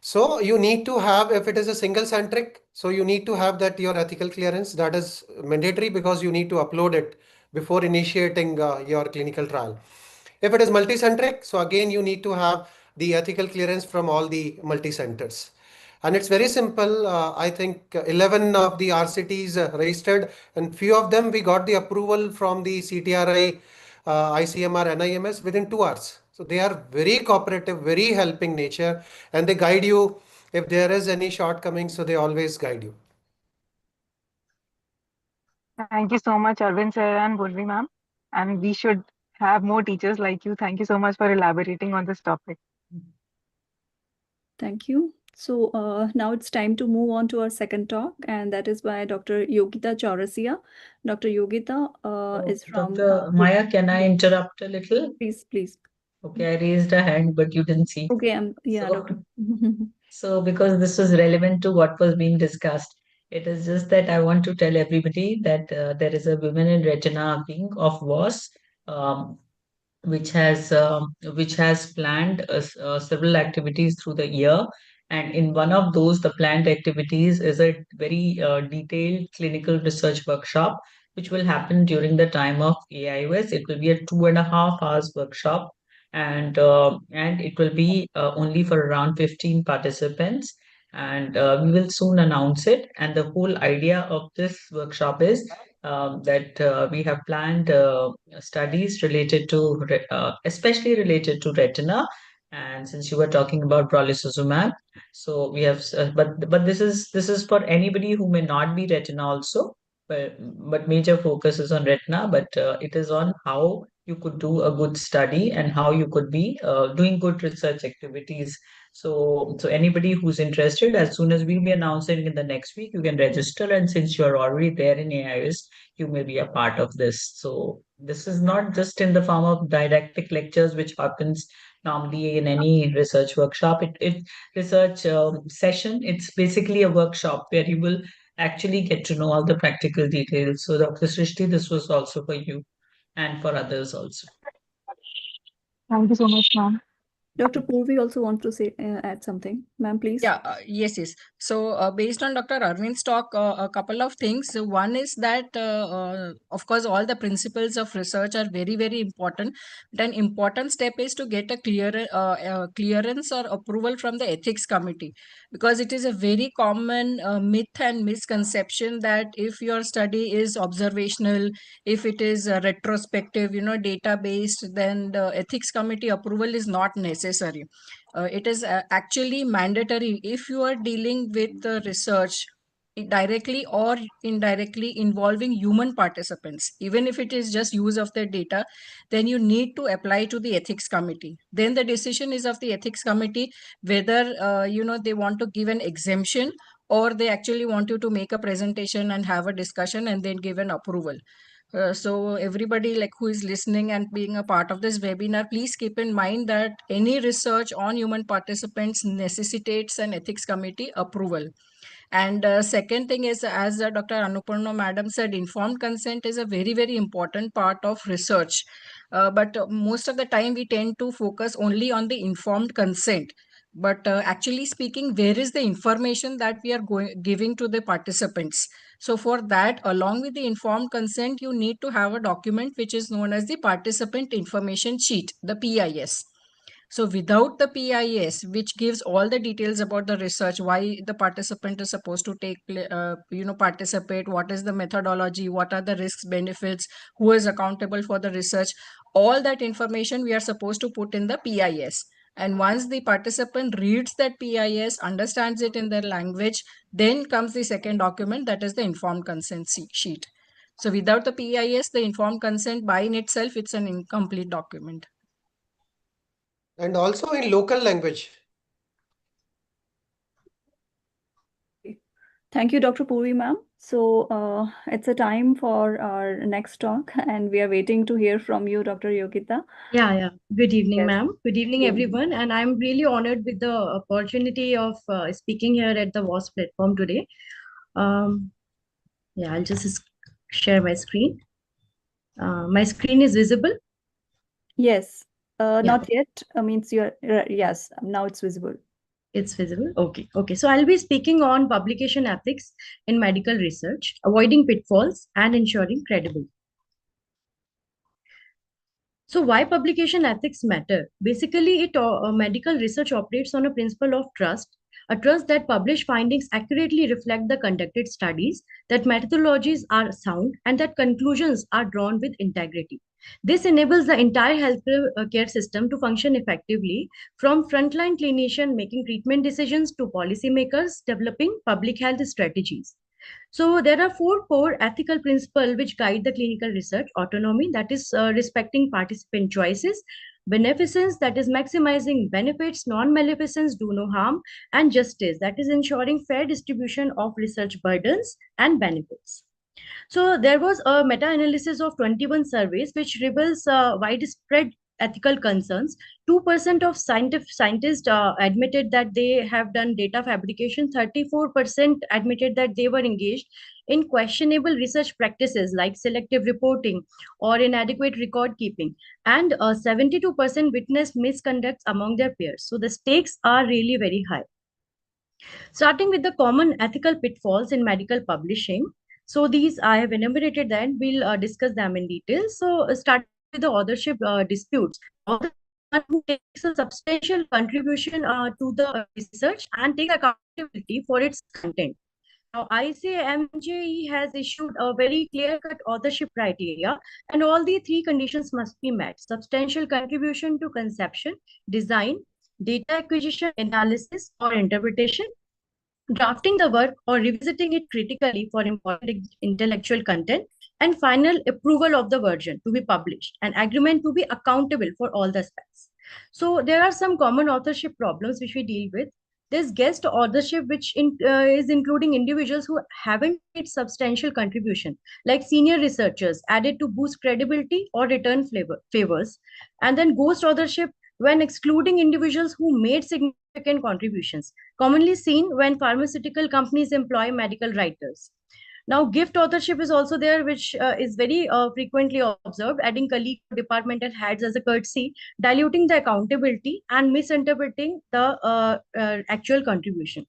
So you need to have, if it is a single centric, so you need to have that your ethical clearance. That is mandatory because you need to upload it before initiating your clinical trial. If it is multi-centric, so again you need to have the ethical clearance from all the multi-centers. And it's very simple. I think 11 of the RCTs registered, and few of them we got the approval from the CTRI, ICMR, NIMS within 2 hours. So they are very cooperative, very helping nature, and they guide you if there is any shortcoming. So they always guide you. Thank you so much, Arvind sir and Purvi ma'am. And we should have more teachers like you. Thank you so much for elaborating on this topic. Thank you. So now it's time to move on to our second talk, and that is by Dr. Yogita Chaurasia. Dr. Yogita is from Dr. Maya, can I interrupt a little? Please, please. Okay, I raised a hand, but you didn't see. Okay, yeah, So, Doctor. so because this was relevant to what was being discussed, it is just that I want to tell everybody that there is a Women in Retina wing of WOS, um, which has planned several activities through the year, and in one of those, the planned activities is a very detailed clinical research workshop, which will happen during the time of AIOS. It will be a 2.5 hours workshop, and it will be only for around 15 participants. And we will soon announce it. And the whole idea of this workshop is that we have planned studies related to, especially related to retina. And since you were talking about brolucizumab, so we have, but this is for anybody who may not be retina also, but major focus is on retina. But it is on how you could do a good study and how you could be doing good research activities. So anybody who's interested, as soon as we'll be announcing in the next week, you can register. And since you're already there in AIS, you may be a part of this. So this is not just in the form of didactic lectures, which happens normally in any research workshop. It research session. It's basically a workshop where you will actually get to know all the practical details. So Dr. Srishti, this was also for you and for others also. Thank you so much, ma'am. Dr. Purvi also want to say add something. Ma'am, please. Yeah, yes. So, based on Dr. Arvind's talk, a couple of things. So one is that, of course, all the principles of research are very, very important. But an important step is to get a clearance or approval from the ethics committee, because it is a very common myth and misconception that if your study is observational, if it is retrospective, data based, then the ethics committee approval is not necessary. It is actually mandatory if you are dealing with the research directly or indirectly involving human participants. Even if it is just use of their data, then you need to apply to the ethics committee. Then the decision is of the ethics committee whether they want to give an exemption, or they actually want you to make a presentation and have a discussion and then give an approval. So everybody like who is listening and being a part of this webinar, please keep in mind that any research on human participants necessitates an ethics committee approval. And second thing is, as Dr. Annapurna madam said, informed consent is a very, very important part of research. But most of the time we tend to focus only on the informed consent. But actually speaking, where is the information that we are giving to the participants? So for that, along with the informed consent, you need to have a document which is known as the participant information sheet, the PIS. So without the PIS, which gives all the details about the research, why the participant is supposed to participate, what is the methodology, what are the risks, benefits, who is accountable for the research, all that information we are supposed to put in the PIS. And once the participant reads that PIS, understands it in their language, then comes the second document, that is the informed consent sheet. So without the PIS, the informed consent by in itself, it's an incomplete document. And also in local language. Thank you, Dr. Puri ma'am. So it's a time for our next talk, and we are waiting to hear from you, Dr. Yogita. Yeah. Good evening, Yes. ma'am. Good evening, everyone. And I'm really honored with the opportunity of speaking here at the WOS platform today. I'll just share my screen. My screen is visible? Yes. Not yet. Means you're, yes, now it's visible. It's visible. Okay. So I'll be speaking on publication ethics in medical research, avoiding pitfalls and ensuring credibility. So why publication ethics matter? Basically, medical research operates on a principle of trust, a trust that published findings accurately reflect the conducted studies, that methodologies are sound, and that conclusions are drawn with integrity. This enables the entire healthcare care system to function effectively, from frontline clinician making treatment decisions to policymakers developing public health strategies. So there are four core ethical principles which guide the clinical research: autonomy, that is respecting participant choices; beneficence, that is maximizing benefits; non-maleficence, do no harm; and justice, that is ensuring fair distribution of research burdens and benefits. So there was a meta-analysis of 21 surveys which reveals widespread ethical concerns. 2% of scientists admitted that they have done data fabrication. 34% admitted that they were engaged in questionable research practices like selective reporting or inadequate record keeping. And 72% witnessed misconduct among their peers. So the stakes are really very high. Starting with the common ethical pitfalls in medical publishing. So these I have enumerated them. We'll discuss them in detail. So starting with the authorship disputes. Author is one who takes a substantial contribution to the research and takes accountability for its content. Now, ICMJE has issued a very clear-cut authorship criteria, and all the three conditions must be met: substantial contribution to conception, design, data acquisition, analysis, or interpretation, drafting the work or revisiting it critically for important intellectual content, and final approval of the version to be published, and agreement to be accountable for all the aspects. So there are some common authorship problems which we deal with. There's guest authorship, which is including individuals who haven't made substantial contribution, like senior researchers added to boost credibility or return favors. And then ghost authorship, when excluding individuals who made significant contributions, commonly seen when pharmaceutical companies employ medical writers. Now, gift authorship is also there, which is very frequently observed, adding colleague departmental heads as a courtesy, diluting the accountability and misinterpreting the actual contribution.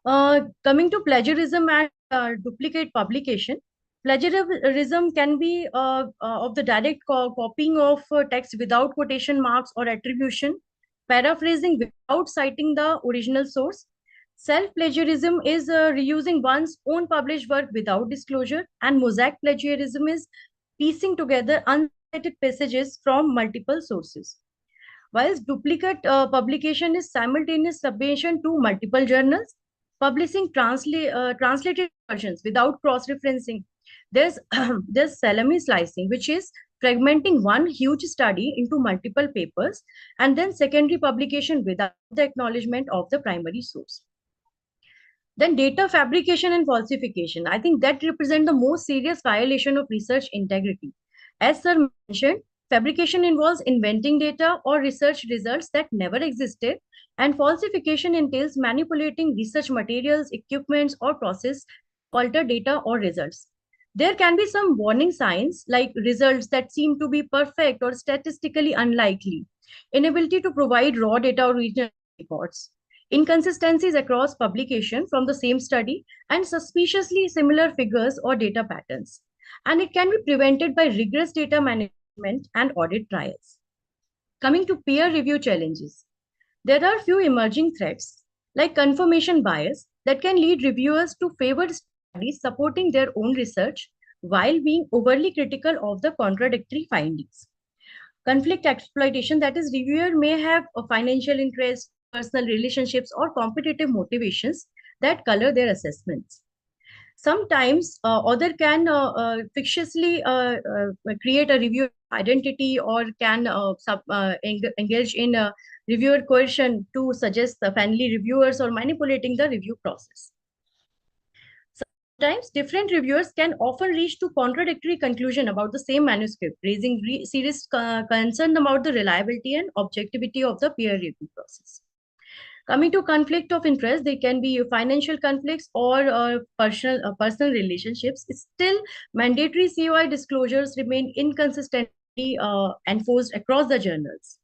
Coming to plagiarism and duplicate publication. Plagiarism can be of the direct copying of text without quotation marks or attribution, paraphrasing without citing the original source. Self-plagiarism is reusing one's own published work without disclosure, and mosaic plagiarism is piecing together uncited passages from multiple sources. Whilst duplicate publication is simultaneous submission to multiple journals, publishing translated versions without cross-referencing. There's there's salami slicing, which is fragmenting one huge study into multiple papers and then secondary publication without the acknowledgement of the primary source. Then data fabrication and falsification. I think that represent the most serious violation of research integrity. As Sir mentioned, fabrication involves inventing data or research results that never existed, and falsification entails manipulating research materials, equipments, or process to alter data or results. There can be some warning signs like results that seem to be perfect or statistically unlikely, inability to provide raw data or regional records, inconsistencies across publication from the same study, and suspiciously similar figures or data patterns. And it can be prevented by rigorous data management and audit trials. Coming to peer review challenges, there are few emerging threats like confirmation bias that can lead reviewers to favor studies supporting their own research while being overly critical of the contradictory findings. Conflict exploitation, that is, reviewer may have a financial interest, personal relationships, or competitive motivations that color their assessments. Sometimes author can fictitiously create a reviewer identity or can engage in reviewer coercion to suggest the friendly reviewers or manipulating the review process. Sometimes different reviewers can often reach to contradictory conclusion about the same manuscript, raising serious concern about the reliability and objectivity of the peer review process. Coming to conflict of interest, they can be financial conflicts or personal relationships. Still, mandatory COI disclosures remain inconsistently enforced across the journals.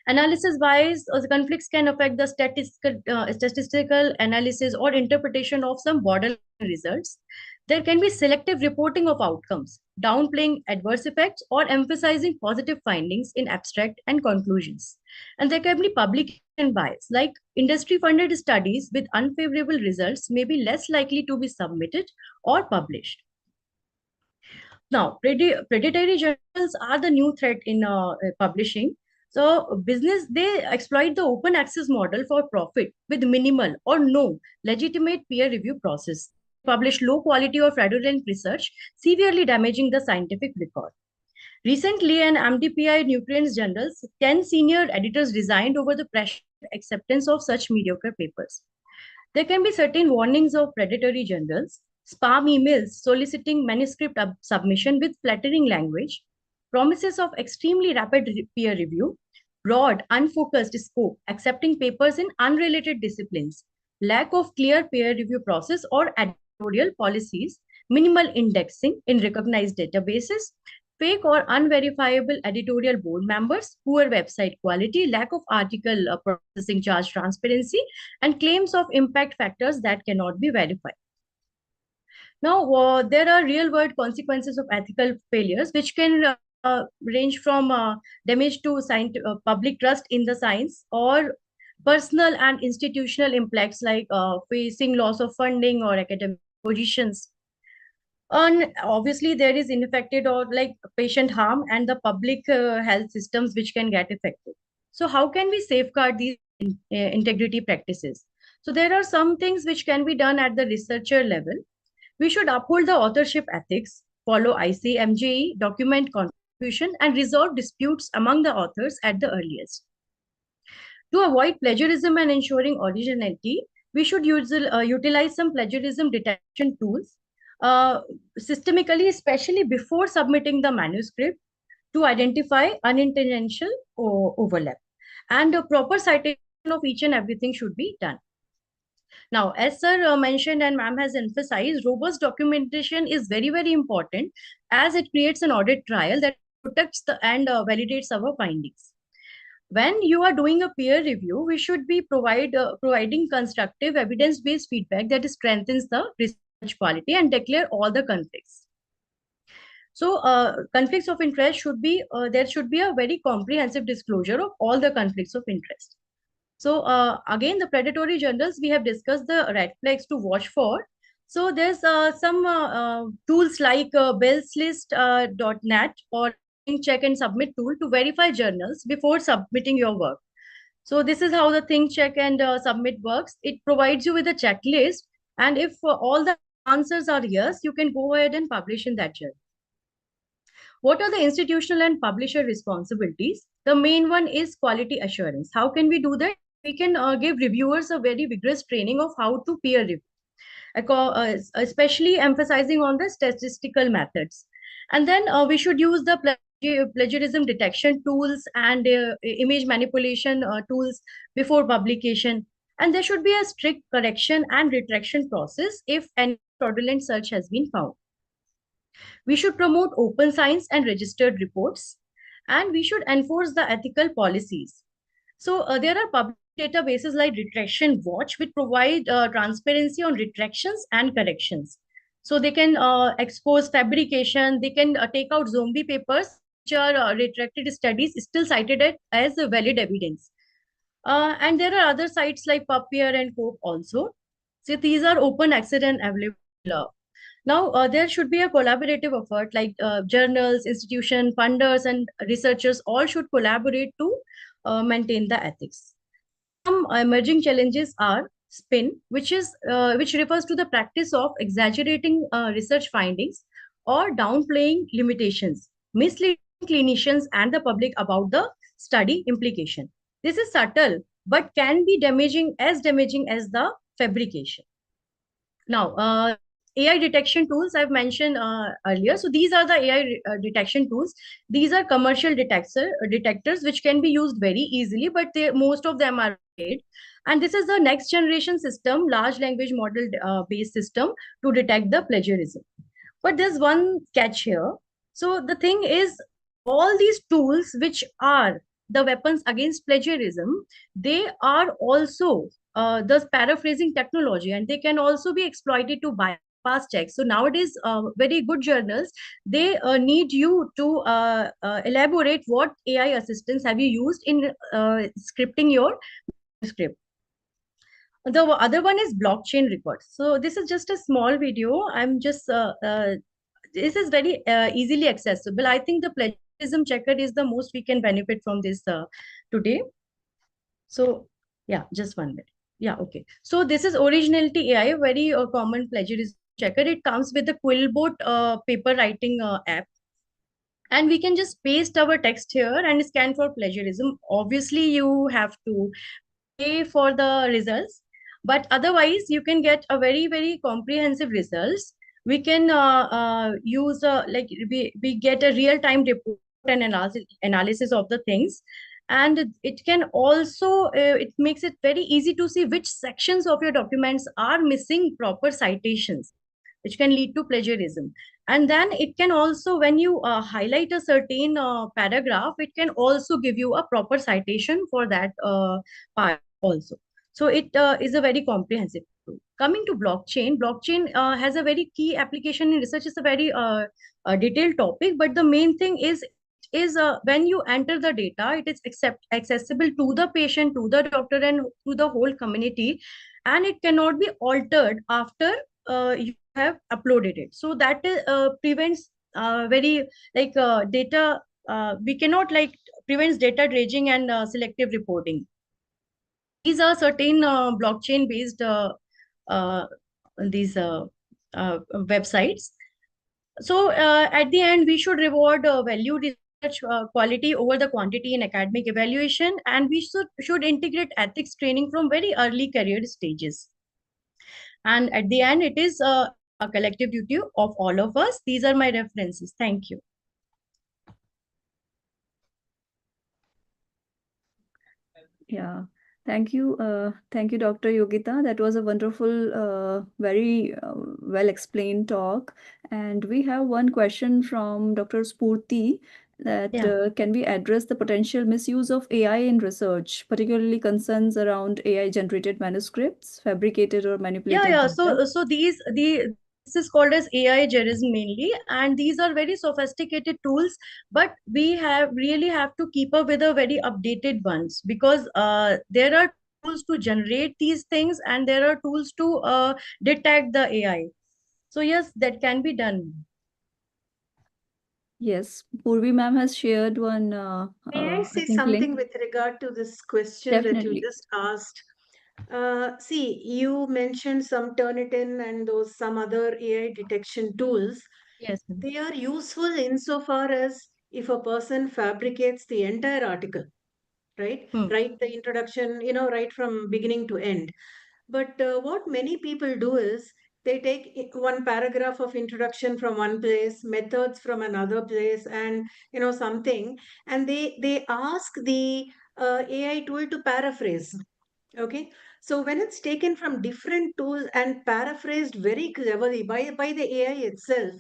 Analysis-wise, the conflicts can affect the statistical analysis or interpretation of some borderline results. There can be selective reporting of outcomes, downplaying adverse effects, or emphasizing positive findings in abstract and conclusions. And there can be publication bias, like industry-funded studies with unfavorable results may be less likely to be submitted or published. Now, predatory journals are the new threat in publishing. So business, they exploit the open access model for profit with minimal or no legitimate peer review process. They publish low quality or fraudulent research, severely damaging the scientific record. Recently, an MDPI Nutrients Journals, 10 senior editors resigned over the pressure and acceptance of such mediocre papers. There can be certain warnings of predatory journals, spam emails soliciting manuscript submission with flattering language, promises of extremely rapid peer review, broad, unfocused scope, accepting papers in unrelated disciplines, lack of clear peer review process or editorial policies, minimal indexing in recognized databases, fake or unverifiable editorial board members, poor website quality, lack of article processing charge transparency, and claims of impact factors that cannot be verified. Now, there are real-world consequences of ethical failures, which can range from damage to public trust in the science, or personal and institutional impacts like facing loss of funding or academic positions. And obviously, there is ineffective or like patient harm and the public health systems which can get affected. So, how can we safeguard these integrity practices? So, there are some things which can be done at the researcher level. We should uphold the authorship ethics, follow ICMJE, document contribution, and resolve disputes among the authors at the earliest. To avoid plagiarism and ensuring originality, we should utilize some plagiarism detection tools systemically, especially before submitting the manuscript, to identify unintentional overlap. And a proper citation of each and everything should be done. Now, as sir mentioned and ma'am has emphasized, robust documentation is very, very important, as it creates an audit trail that protects and validates our findings. When you are doing a peer review, we should be providing constructive evidence-based feedback that strengthens the research quality and declare all the conflicts. So conflicts of interest should be, there should be a very comprehensive disclosure of all the conflicts of interest. So again, the predatory journals, we have discussed the red flags to watch for. So there's some tools like bellslist.net or check and submit tool to verify journals before submitting your work. So this is how the think, check and submit works. It provides you with a checklist, and if all the answers are yes, you can go ahead and publish in that journal. What are the institutional and publisher responsibilities? The main one is quality assurance. How can we do that? We can give reviewers a very vigorous training of how to peer review, especially emphasizing on the statistical methods. And then we should use the plagiarism detection tools and image manipulation tools before publication. And there should be a strict correction and retraction process if any fraudulent search has been found. We should promote open science and registered reports, and we should enforce the ethical policies. So there are public databases like Retraction Watch, which provide transparency on retractions and corrections. So they can expose fabrication, they can take out zombie papers, which are retracted studies still cited as valid evidence. And there are other sites like PubPeer and Cope also. So these are open access and available. Now, there should be a collaborative effort like journals, institutions, funders, and researchers all should collaborate to maintain the ethics. Some emerging challenges are spin, which refers to the practice of exaggerating research findings or downplaying limitations, misleading clinicians and the public about the study implication. This is subtle, but can be as damaging as the fabrication. Now, AI detection tools I've mentioned earlier. So these are the AI detection tools. These are commercial detectors which can be used very easily, but most of them are paid. And this is the next generation system, large language model based system to detect the plagiarism. But there's one catch here. So the thing is, all these tools which are the weapons against plagiarism, they are also the paraphrasing technology, and they can also be exploited to bypass checks. So nowadays, very good journals, they need you to elaborate what AI assistance have you used in scripting your script. The other one is blockchain records. So this is just a small video. I'm just this is very easily accessible. I think the plagiarism checker is the most we can benefit from this today. So yeah, just 1 minute. Yeah, okay. So this is Originality AI, very common plagiarism checker. It comes with the Quillbot paper writing app, and we can just paste our text here and scan for plagiarism. Obviously, you have to pay for the results, but otherwise you can get a very comprehensive results. We can use like we get a real time report and analysis of the things, and it can also it makes it very easy to see which sections of your documents are missing proper citations, which can lead to plagiarism. And then it can also, when you highlight a certain paragraph, it can also give you a proper citation for that part also. So it is a very comprehensive tool. Coming to blockchain, blockchain has a very key application in research. It's a very detailed topic, but the main thing is when you enter the data, it is accessible to the patient, to the doctor, and to the whole community, and it cannot be altered after you have uploaded it. So that prevents very like data. We cannot like prevents data dredging and selective reporting. These are certain blockchain based uh, these websites. So at the end, we should reward value research quality over the quantity in academic evaluation, and we should integrate ethics training from very early career stages. And at the end, it is a collective duty of all of us. These are my references. Thank you. Yeah, thank you. Thank you, Dr. Yogita. That was a wonderful, very well explained talk. And we have one question from Dr. Spurti that Yeah. can we address the potential misuse of AI in research, particularly concerns around AI generated manuscripts, fabricated or manipulated Yeah. data? So this is called as AI jurism mainly, and these are very sophisticated tools, but we really have to keep up with the very updated ones, because there are tools to generate these things, and there are tools to detect the AI. So yes, that can be done. Yes, Purvi ma'am has shared one, May I I say think, something link. with regard to this question that you Definitely. just asked? See, you mentioned some Turnitin and those some other AI detection tools. Yes, ma'am. They are useful insofar as if a person fabricates the entire article, right? Hmm. Write the introduction, right from beginning to end. But what many people do is they take one paragraph of introduction from one place, methods from another place, and something, and they ask the AI tool to paraphrase. Okay, so when it's taken from different tools and paraphrased very cleverly by the AI itself,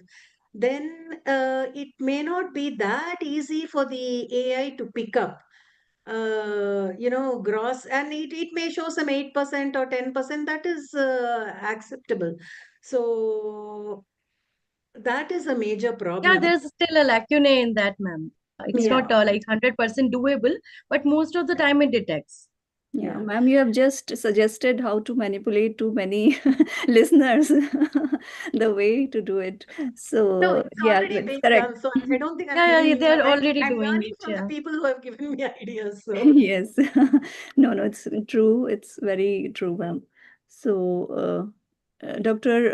then it may not be that easy for the AI to pick up gross, and it may show some 8% or 10%, that is acceptable. So that is a major Yeah, problem. there's still a lacune in that, ma'am. It's Yeah, not like 100% doable, but most of the time it detects. Yeah, yeah. ma'am, you have just suggested how to manipulate too many listeners, the way to do it. No, So, it's yeah, already it's been correct. done, so I don't think I'm Yeah, giving new. they're already I'm doing learning it. from the Yeah. people who have given me ideas. So Yes. No, no, it's true. It's very true, ma'am. So, Dr.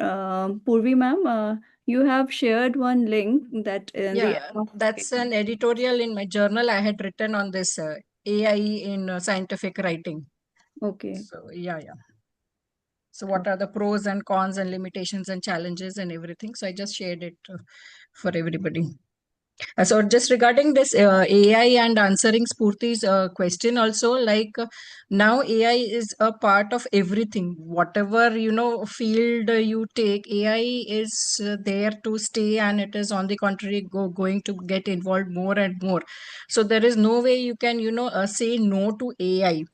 Purvi, ma'am, you have shared one link that in the Yeah, that's an editorial in my journal I had written on this AI in scientific writing. Okay. So yeah. So what are the pros and cons and limitations and challenges and everything? So I just shared it for everybody. So just regarding this AI and answering Spurti's question also, like now AI is a part of everything. Whatever, field you take, AI is there to stay, and it is on the contrary going to get involved more and more. So there is no way you can, say no to AI.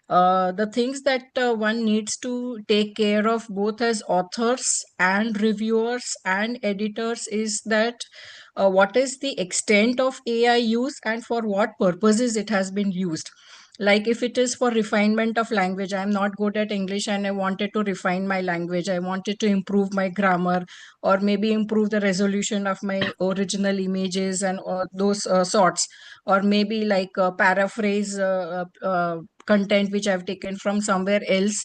The things that one needs to take care of both as authors and reviewers and editors is that what is the extent of AI use and for what purposes it has been used. Like if it is for refinement of language, I'm not good at English and I wanted to refine my language, I wanted to improve my grammar, or maybe improve the resolution of my original images and those sorts, or maybe like paraphrase content which I've taken from somewhere else.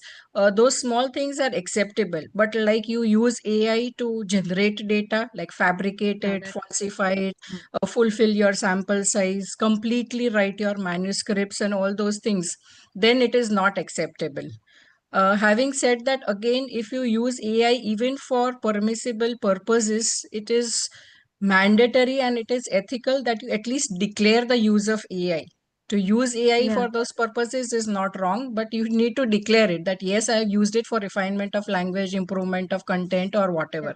Those small things are acceptable, but like you use AI to generate data, like fabricate Yeah, it, that. falsify it, Mm. fulfill your sample size, completely write your manuscripts and all those things, then it is not acceptable. Having said that, again, if you use AI even for permissible purposes, it is mandatory and it is ethical that you at least declare the use of AI. To use AI Yeah. for those purposes is not wrong, but you need to declare it that yes, I have used it for refinement of language, improvement of content, or Yeah. whatever.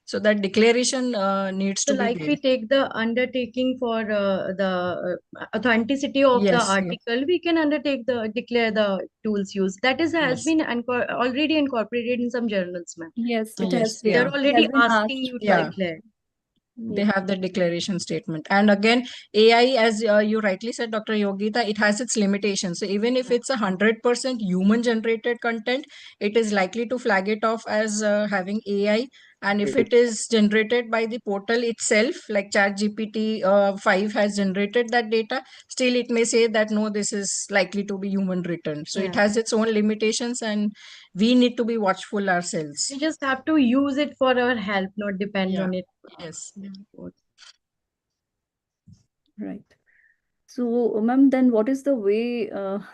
So that declaration needs So, to be like there. we take the undertaking for the authenticity of the Yes, yes, article, we can undertake the declare the tools used. That is has yes, been already incorporated in some journals, ma'am. Yes, it has yes, been. They're yeah, It has already been asking asked. you to Yeah. yeah. declare. They Yeah. have the declaration statement. And again, AI, as you rightly said, Dr. Yogita, it has its limitations. So even if Yeah. it's 100% human generated content, it is likely to flag it off as having AI. And if it is generated by the portal itself, like ChatGPT 5 has generated that data, still it may say that no, this is likely to be human written. So it Yeah. has its own limitations, and we need to be watchful ourselves. We just have to use it for our help, not depend Yeah. on it. Yes. Yeah. What- Right. So, ma'am, then what is the way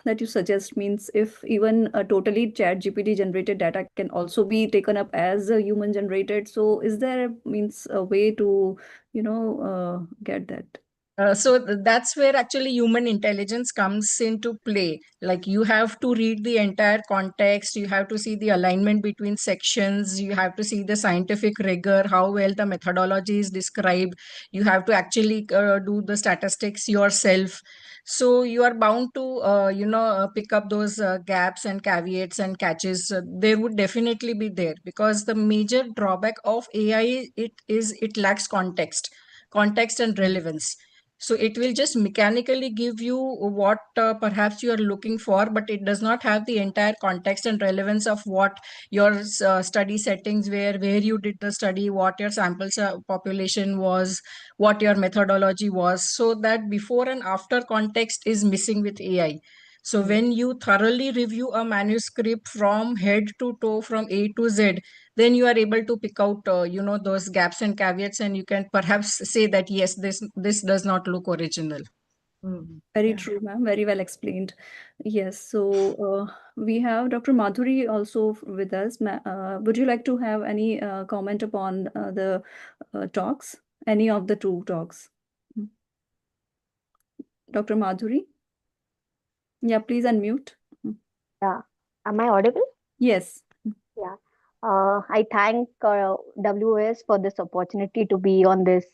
that you suggest? Means if even a totally chat GPT generated data can also be taken up as a human generated, so is there means a way to, get that? That's where actually human intelligence comes into play. Like you have to read the entire context, you have to see the alignment between sections, you have to see the scientific rigor, how well the methodology is described. You have to actually do the statistics yourself. So you are bound to, pick up those gaps and caveats and catches. There would definitely be there, because the major drawback of AI it lacks context and relevance. So it will just mechanically give you what perhaps you are looking for, but it does not have the entire context and relevance of what your study settings were, where you did the study, what your samples population was, what your methodology was. So that before and after context is missing with AI. So Hmm. when you thoroughly review a manuscript from head to toe, from A to Z, then you are able to pick out those gaps and caveats, and you can perhaps say that yes, this does not look original. Hmm. Very Yeah. true, ma'am. Very well explained. Yes. So we have Dr. Madhuri also with us. Would you like to have any comment upon the talks? Any of the two talks? Mm. Dr. Madhuri? Yeah, please unmute. Mm. Yeah. Am I audible? Yes. Yeah. I thank WOS for this opportunity to be on this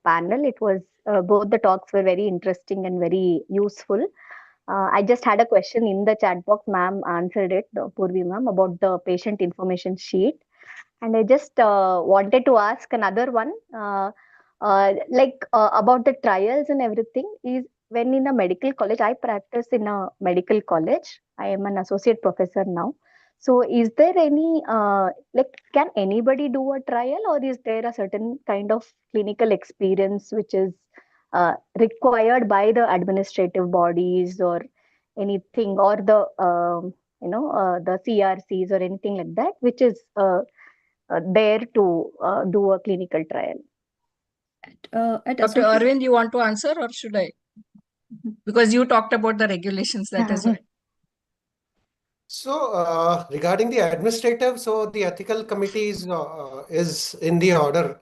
panel. It was both the talks were very interesting and very useful. I just had a question in the chat box. Ma'am answered it, Purvi ma'am, about the patient information sheet. And I just wanted to ask another one, about the trials and everything. Is when in a medical college, I practice in a medical college. I am an associate professor now. So, is there any can anybody do a trial, or is there a certain kind of clinical experience which is required by the administrative bodies or anything, or the the CRCs or anything like that, which is there to do a clinical trial. At Dr. associate. Arvind, you want to answer or should I? Because you talked about the regulations, that is why. So, regarding the administrative, so the ethical committee is in the order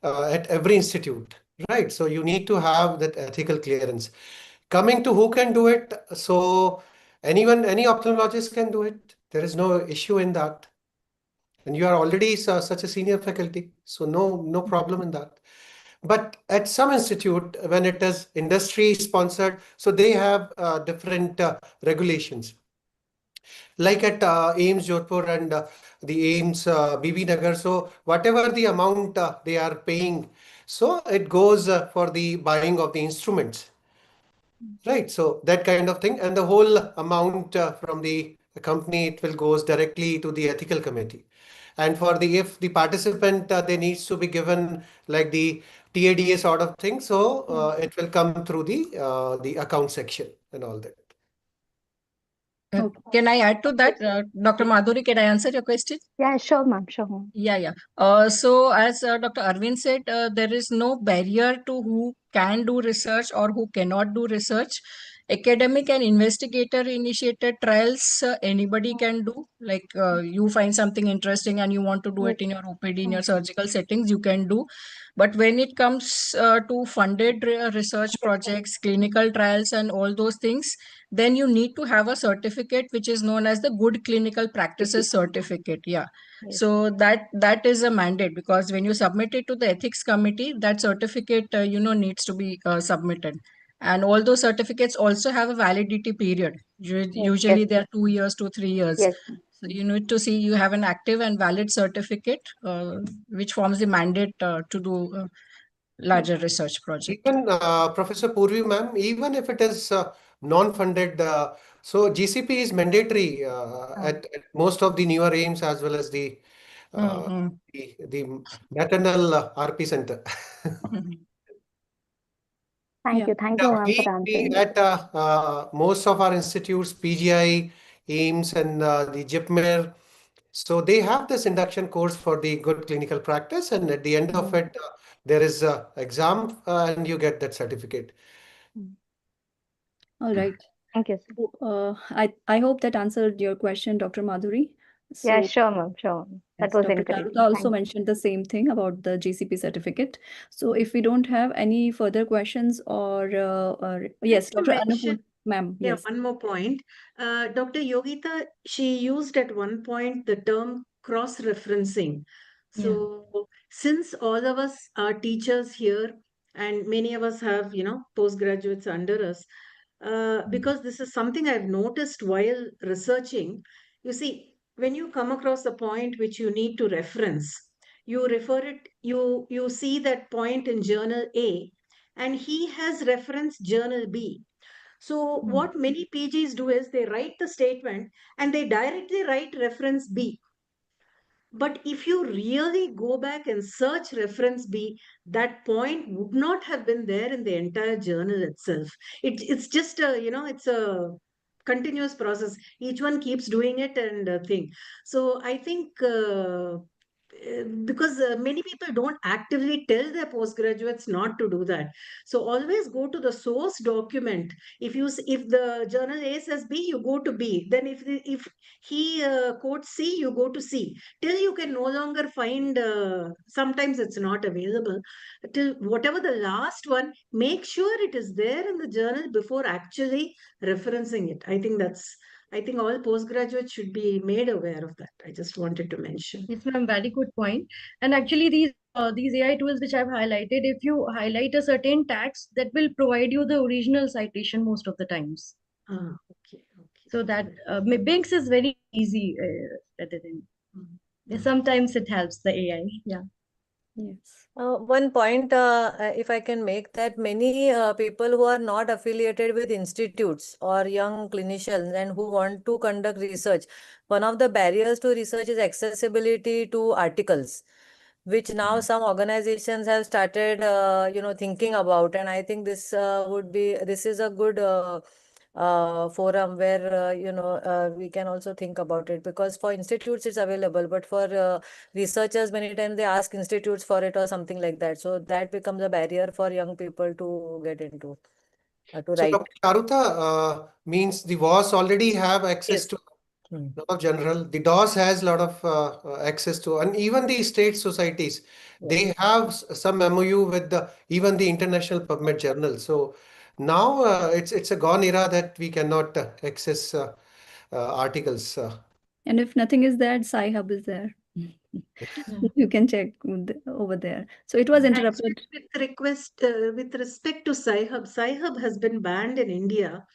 at every institute, right? So you need to have that ethical clearance. Coming to who can do it, so anyone, any ophthalmologist can do it. There is no issue in that. And you are already such a senior faculty, so no problem in that. But at some institute, when it is industry sponsored, so they have different regulations. Like at AIMS Jodhpur and the AIMS BB Nagar. So whatever the amount they are paying, so it goes for the buying of the instruments. right? So that kind of thing, and the whole amount from the company, it will goes directly to the ethical committee. And for the if the participant they needs to be given like the TADA sort of thing, so it will come through the account section and all that. Okay. Can I add to that, Dr. Madhuri? Can I answer your question? Yeah, sure, ma'am. Sure, ma'am. Yeah. So as Dr. Arvind said, there is no barrier to who can do research or who cannot do research. Academic and investigator initiated trials, anybody can do. Like you find something interesting and you want to do Yes. it in your OPD, in your surgical settings, you can do. But when it comes to funded research projects, clinical trials, and all those things, then you need to have a certificate which is known as the Good Clinical Practices Certificate. Yeah. Yes. So that is a mandate, because when you submit it to the ethics committee, that certificate needs to be submitted, and all those certificates also have a validity period. Yes. Usually they are 2 years to 3 years. Yes. So you need to see you have an active and valid certificate, which forms the mandate to do larger research project. Even Professor Purvi ma'am, even if it is non-funded, so GCP is mandatory at most of the newer aims as well as uh, Mm-hmm. the maternal RP center. Thank Yeah. you. Thank you, ma'am, for We answering. at most of our institutes, PGI, AIMS, and the JIPMER, so they have this induction course for the good clinical practice, and at the end of it, there is a exam, and you get that certificate. All right. Thank you, sir. So, I hope that answered your question, Dr. Madhuri. Yeah, So, sure, ma'am. Sure. That yes, was Dr. Charuta encouraging. also Thank you. mentioned the same thing about the GCP certificate. So, if we don't have any further questions or yes, Just to Dr. mention, Annapurna, ma'am, yeah, yes. one more point. Dr. Yogita, she used at one point the term cross-referencing. Yeah. So, since all of us are teachers here, and many of us have, postgraduates under us, because this is something I've noticed while researching. You see, when you come across a point which you need to reference, you refer it, you see that point in journal A, and he has referenced journal B. So what many PGs do is they write the statement and they directly write reference B. But if you really go back and search reference B, that point would not have been there in the entire journal itself. It's just it's a continuous process. Each one keeps doing it and thing. So I think because many people don't actively tell their postgraduates not to do that. So always go to the source document. If the journal A says B, you go to B. Then if he quotes C, you go to C till you can no longer find, sometimes it's not available, till whatever the last one, make sure it is there in the journal before actually referencing it. I think all postgraduates should be made aware of that. I just wanted to mention. Yes, ma'am, very good point. And actually, these AI tools which I've highlighted, if you highlight a certain tax, that will provide you the original citation most of the times. Okay. So that Binks is very easy rather than. Sometimes it helps the AI. Yeah. Yes. One point, if I can make, that many people who are not affiliated with institutes or young clinicians and who want to conduct research, one of the barriers to research is accessibility to articles, which now some organizations have started, thinking about. And I think this is a good forum where, we can also think about it, because for institutes it's available, but for researchers, many times they ask institutes for it or something like that. So that becomes a barrier for young people to get into, to So write. Dr. Charuta, means the WOS already have access Yes. to lot of general. The DOS has a lot of access to, and even the state societies, they have some MOU with even the International PubMed Journal. So now it's a gone era that we cannot access articles. And if nothing is there, Sci-Hub is there. You can check over there. So it was interrupted. With respect to Sci-Hub has been banned in India.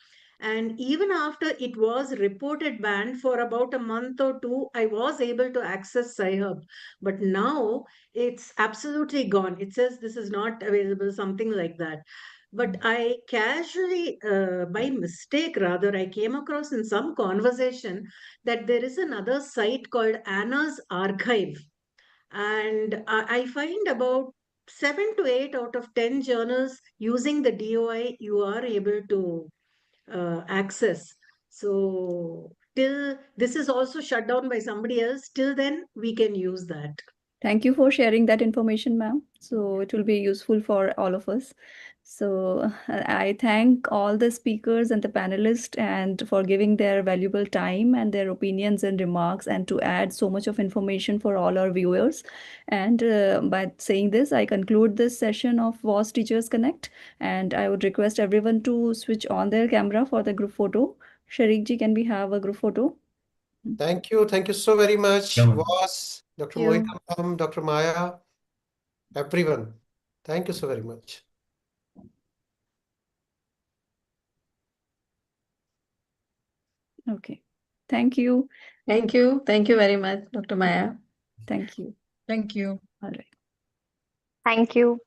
And even after it was reported banned for about a month or two, I was able to access Sci-Hub. But now it's absolutely gone. It says this is not available, something like that. But I casually, by mistake rather, I came across in some conversation that there is another site called Anna's Archive. And I find about 7 to 8 out of 10 journals using the DOI you are able to access. So till this is also shut down by somebody else, till then we can use that. Thank you for sharing that information, ma'am. So it will be useful for all of us. So I thank all the speakers and the panelists and for giving their valuable time and their opinions and remarks and to add so much of information for all our viewers. And by saying this, I conclude this session of WOS Teachers Connect. And I would request everyone to switch on their camera for the group photo. Sharik ji, can we have a group photo? Thank you. Thank you so very much, Yeah. Was, Dr. Thank you. Mohita ma'am, Dr. Maya, everyone. Thank you so very much. Okay. Thank you. Thank you. Thank you very much, Dr. Maya. Thank you. Thank you. All right. Thank you.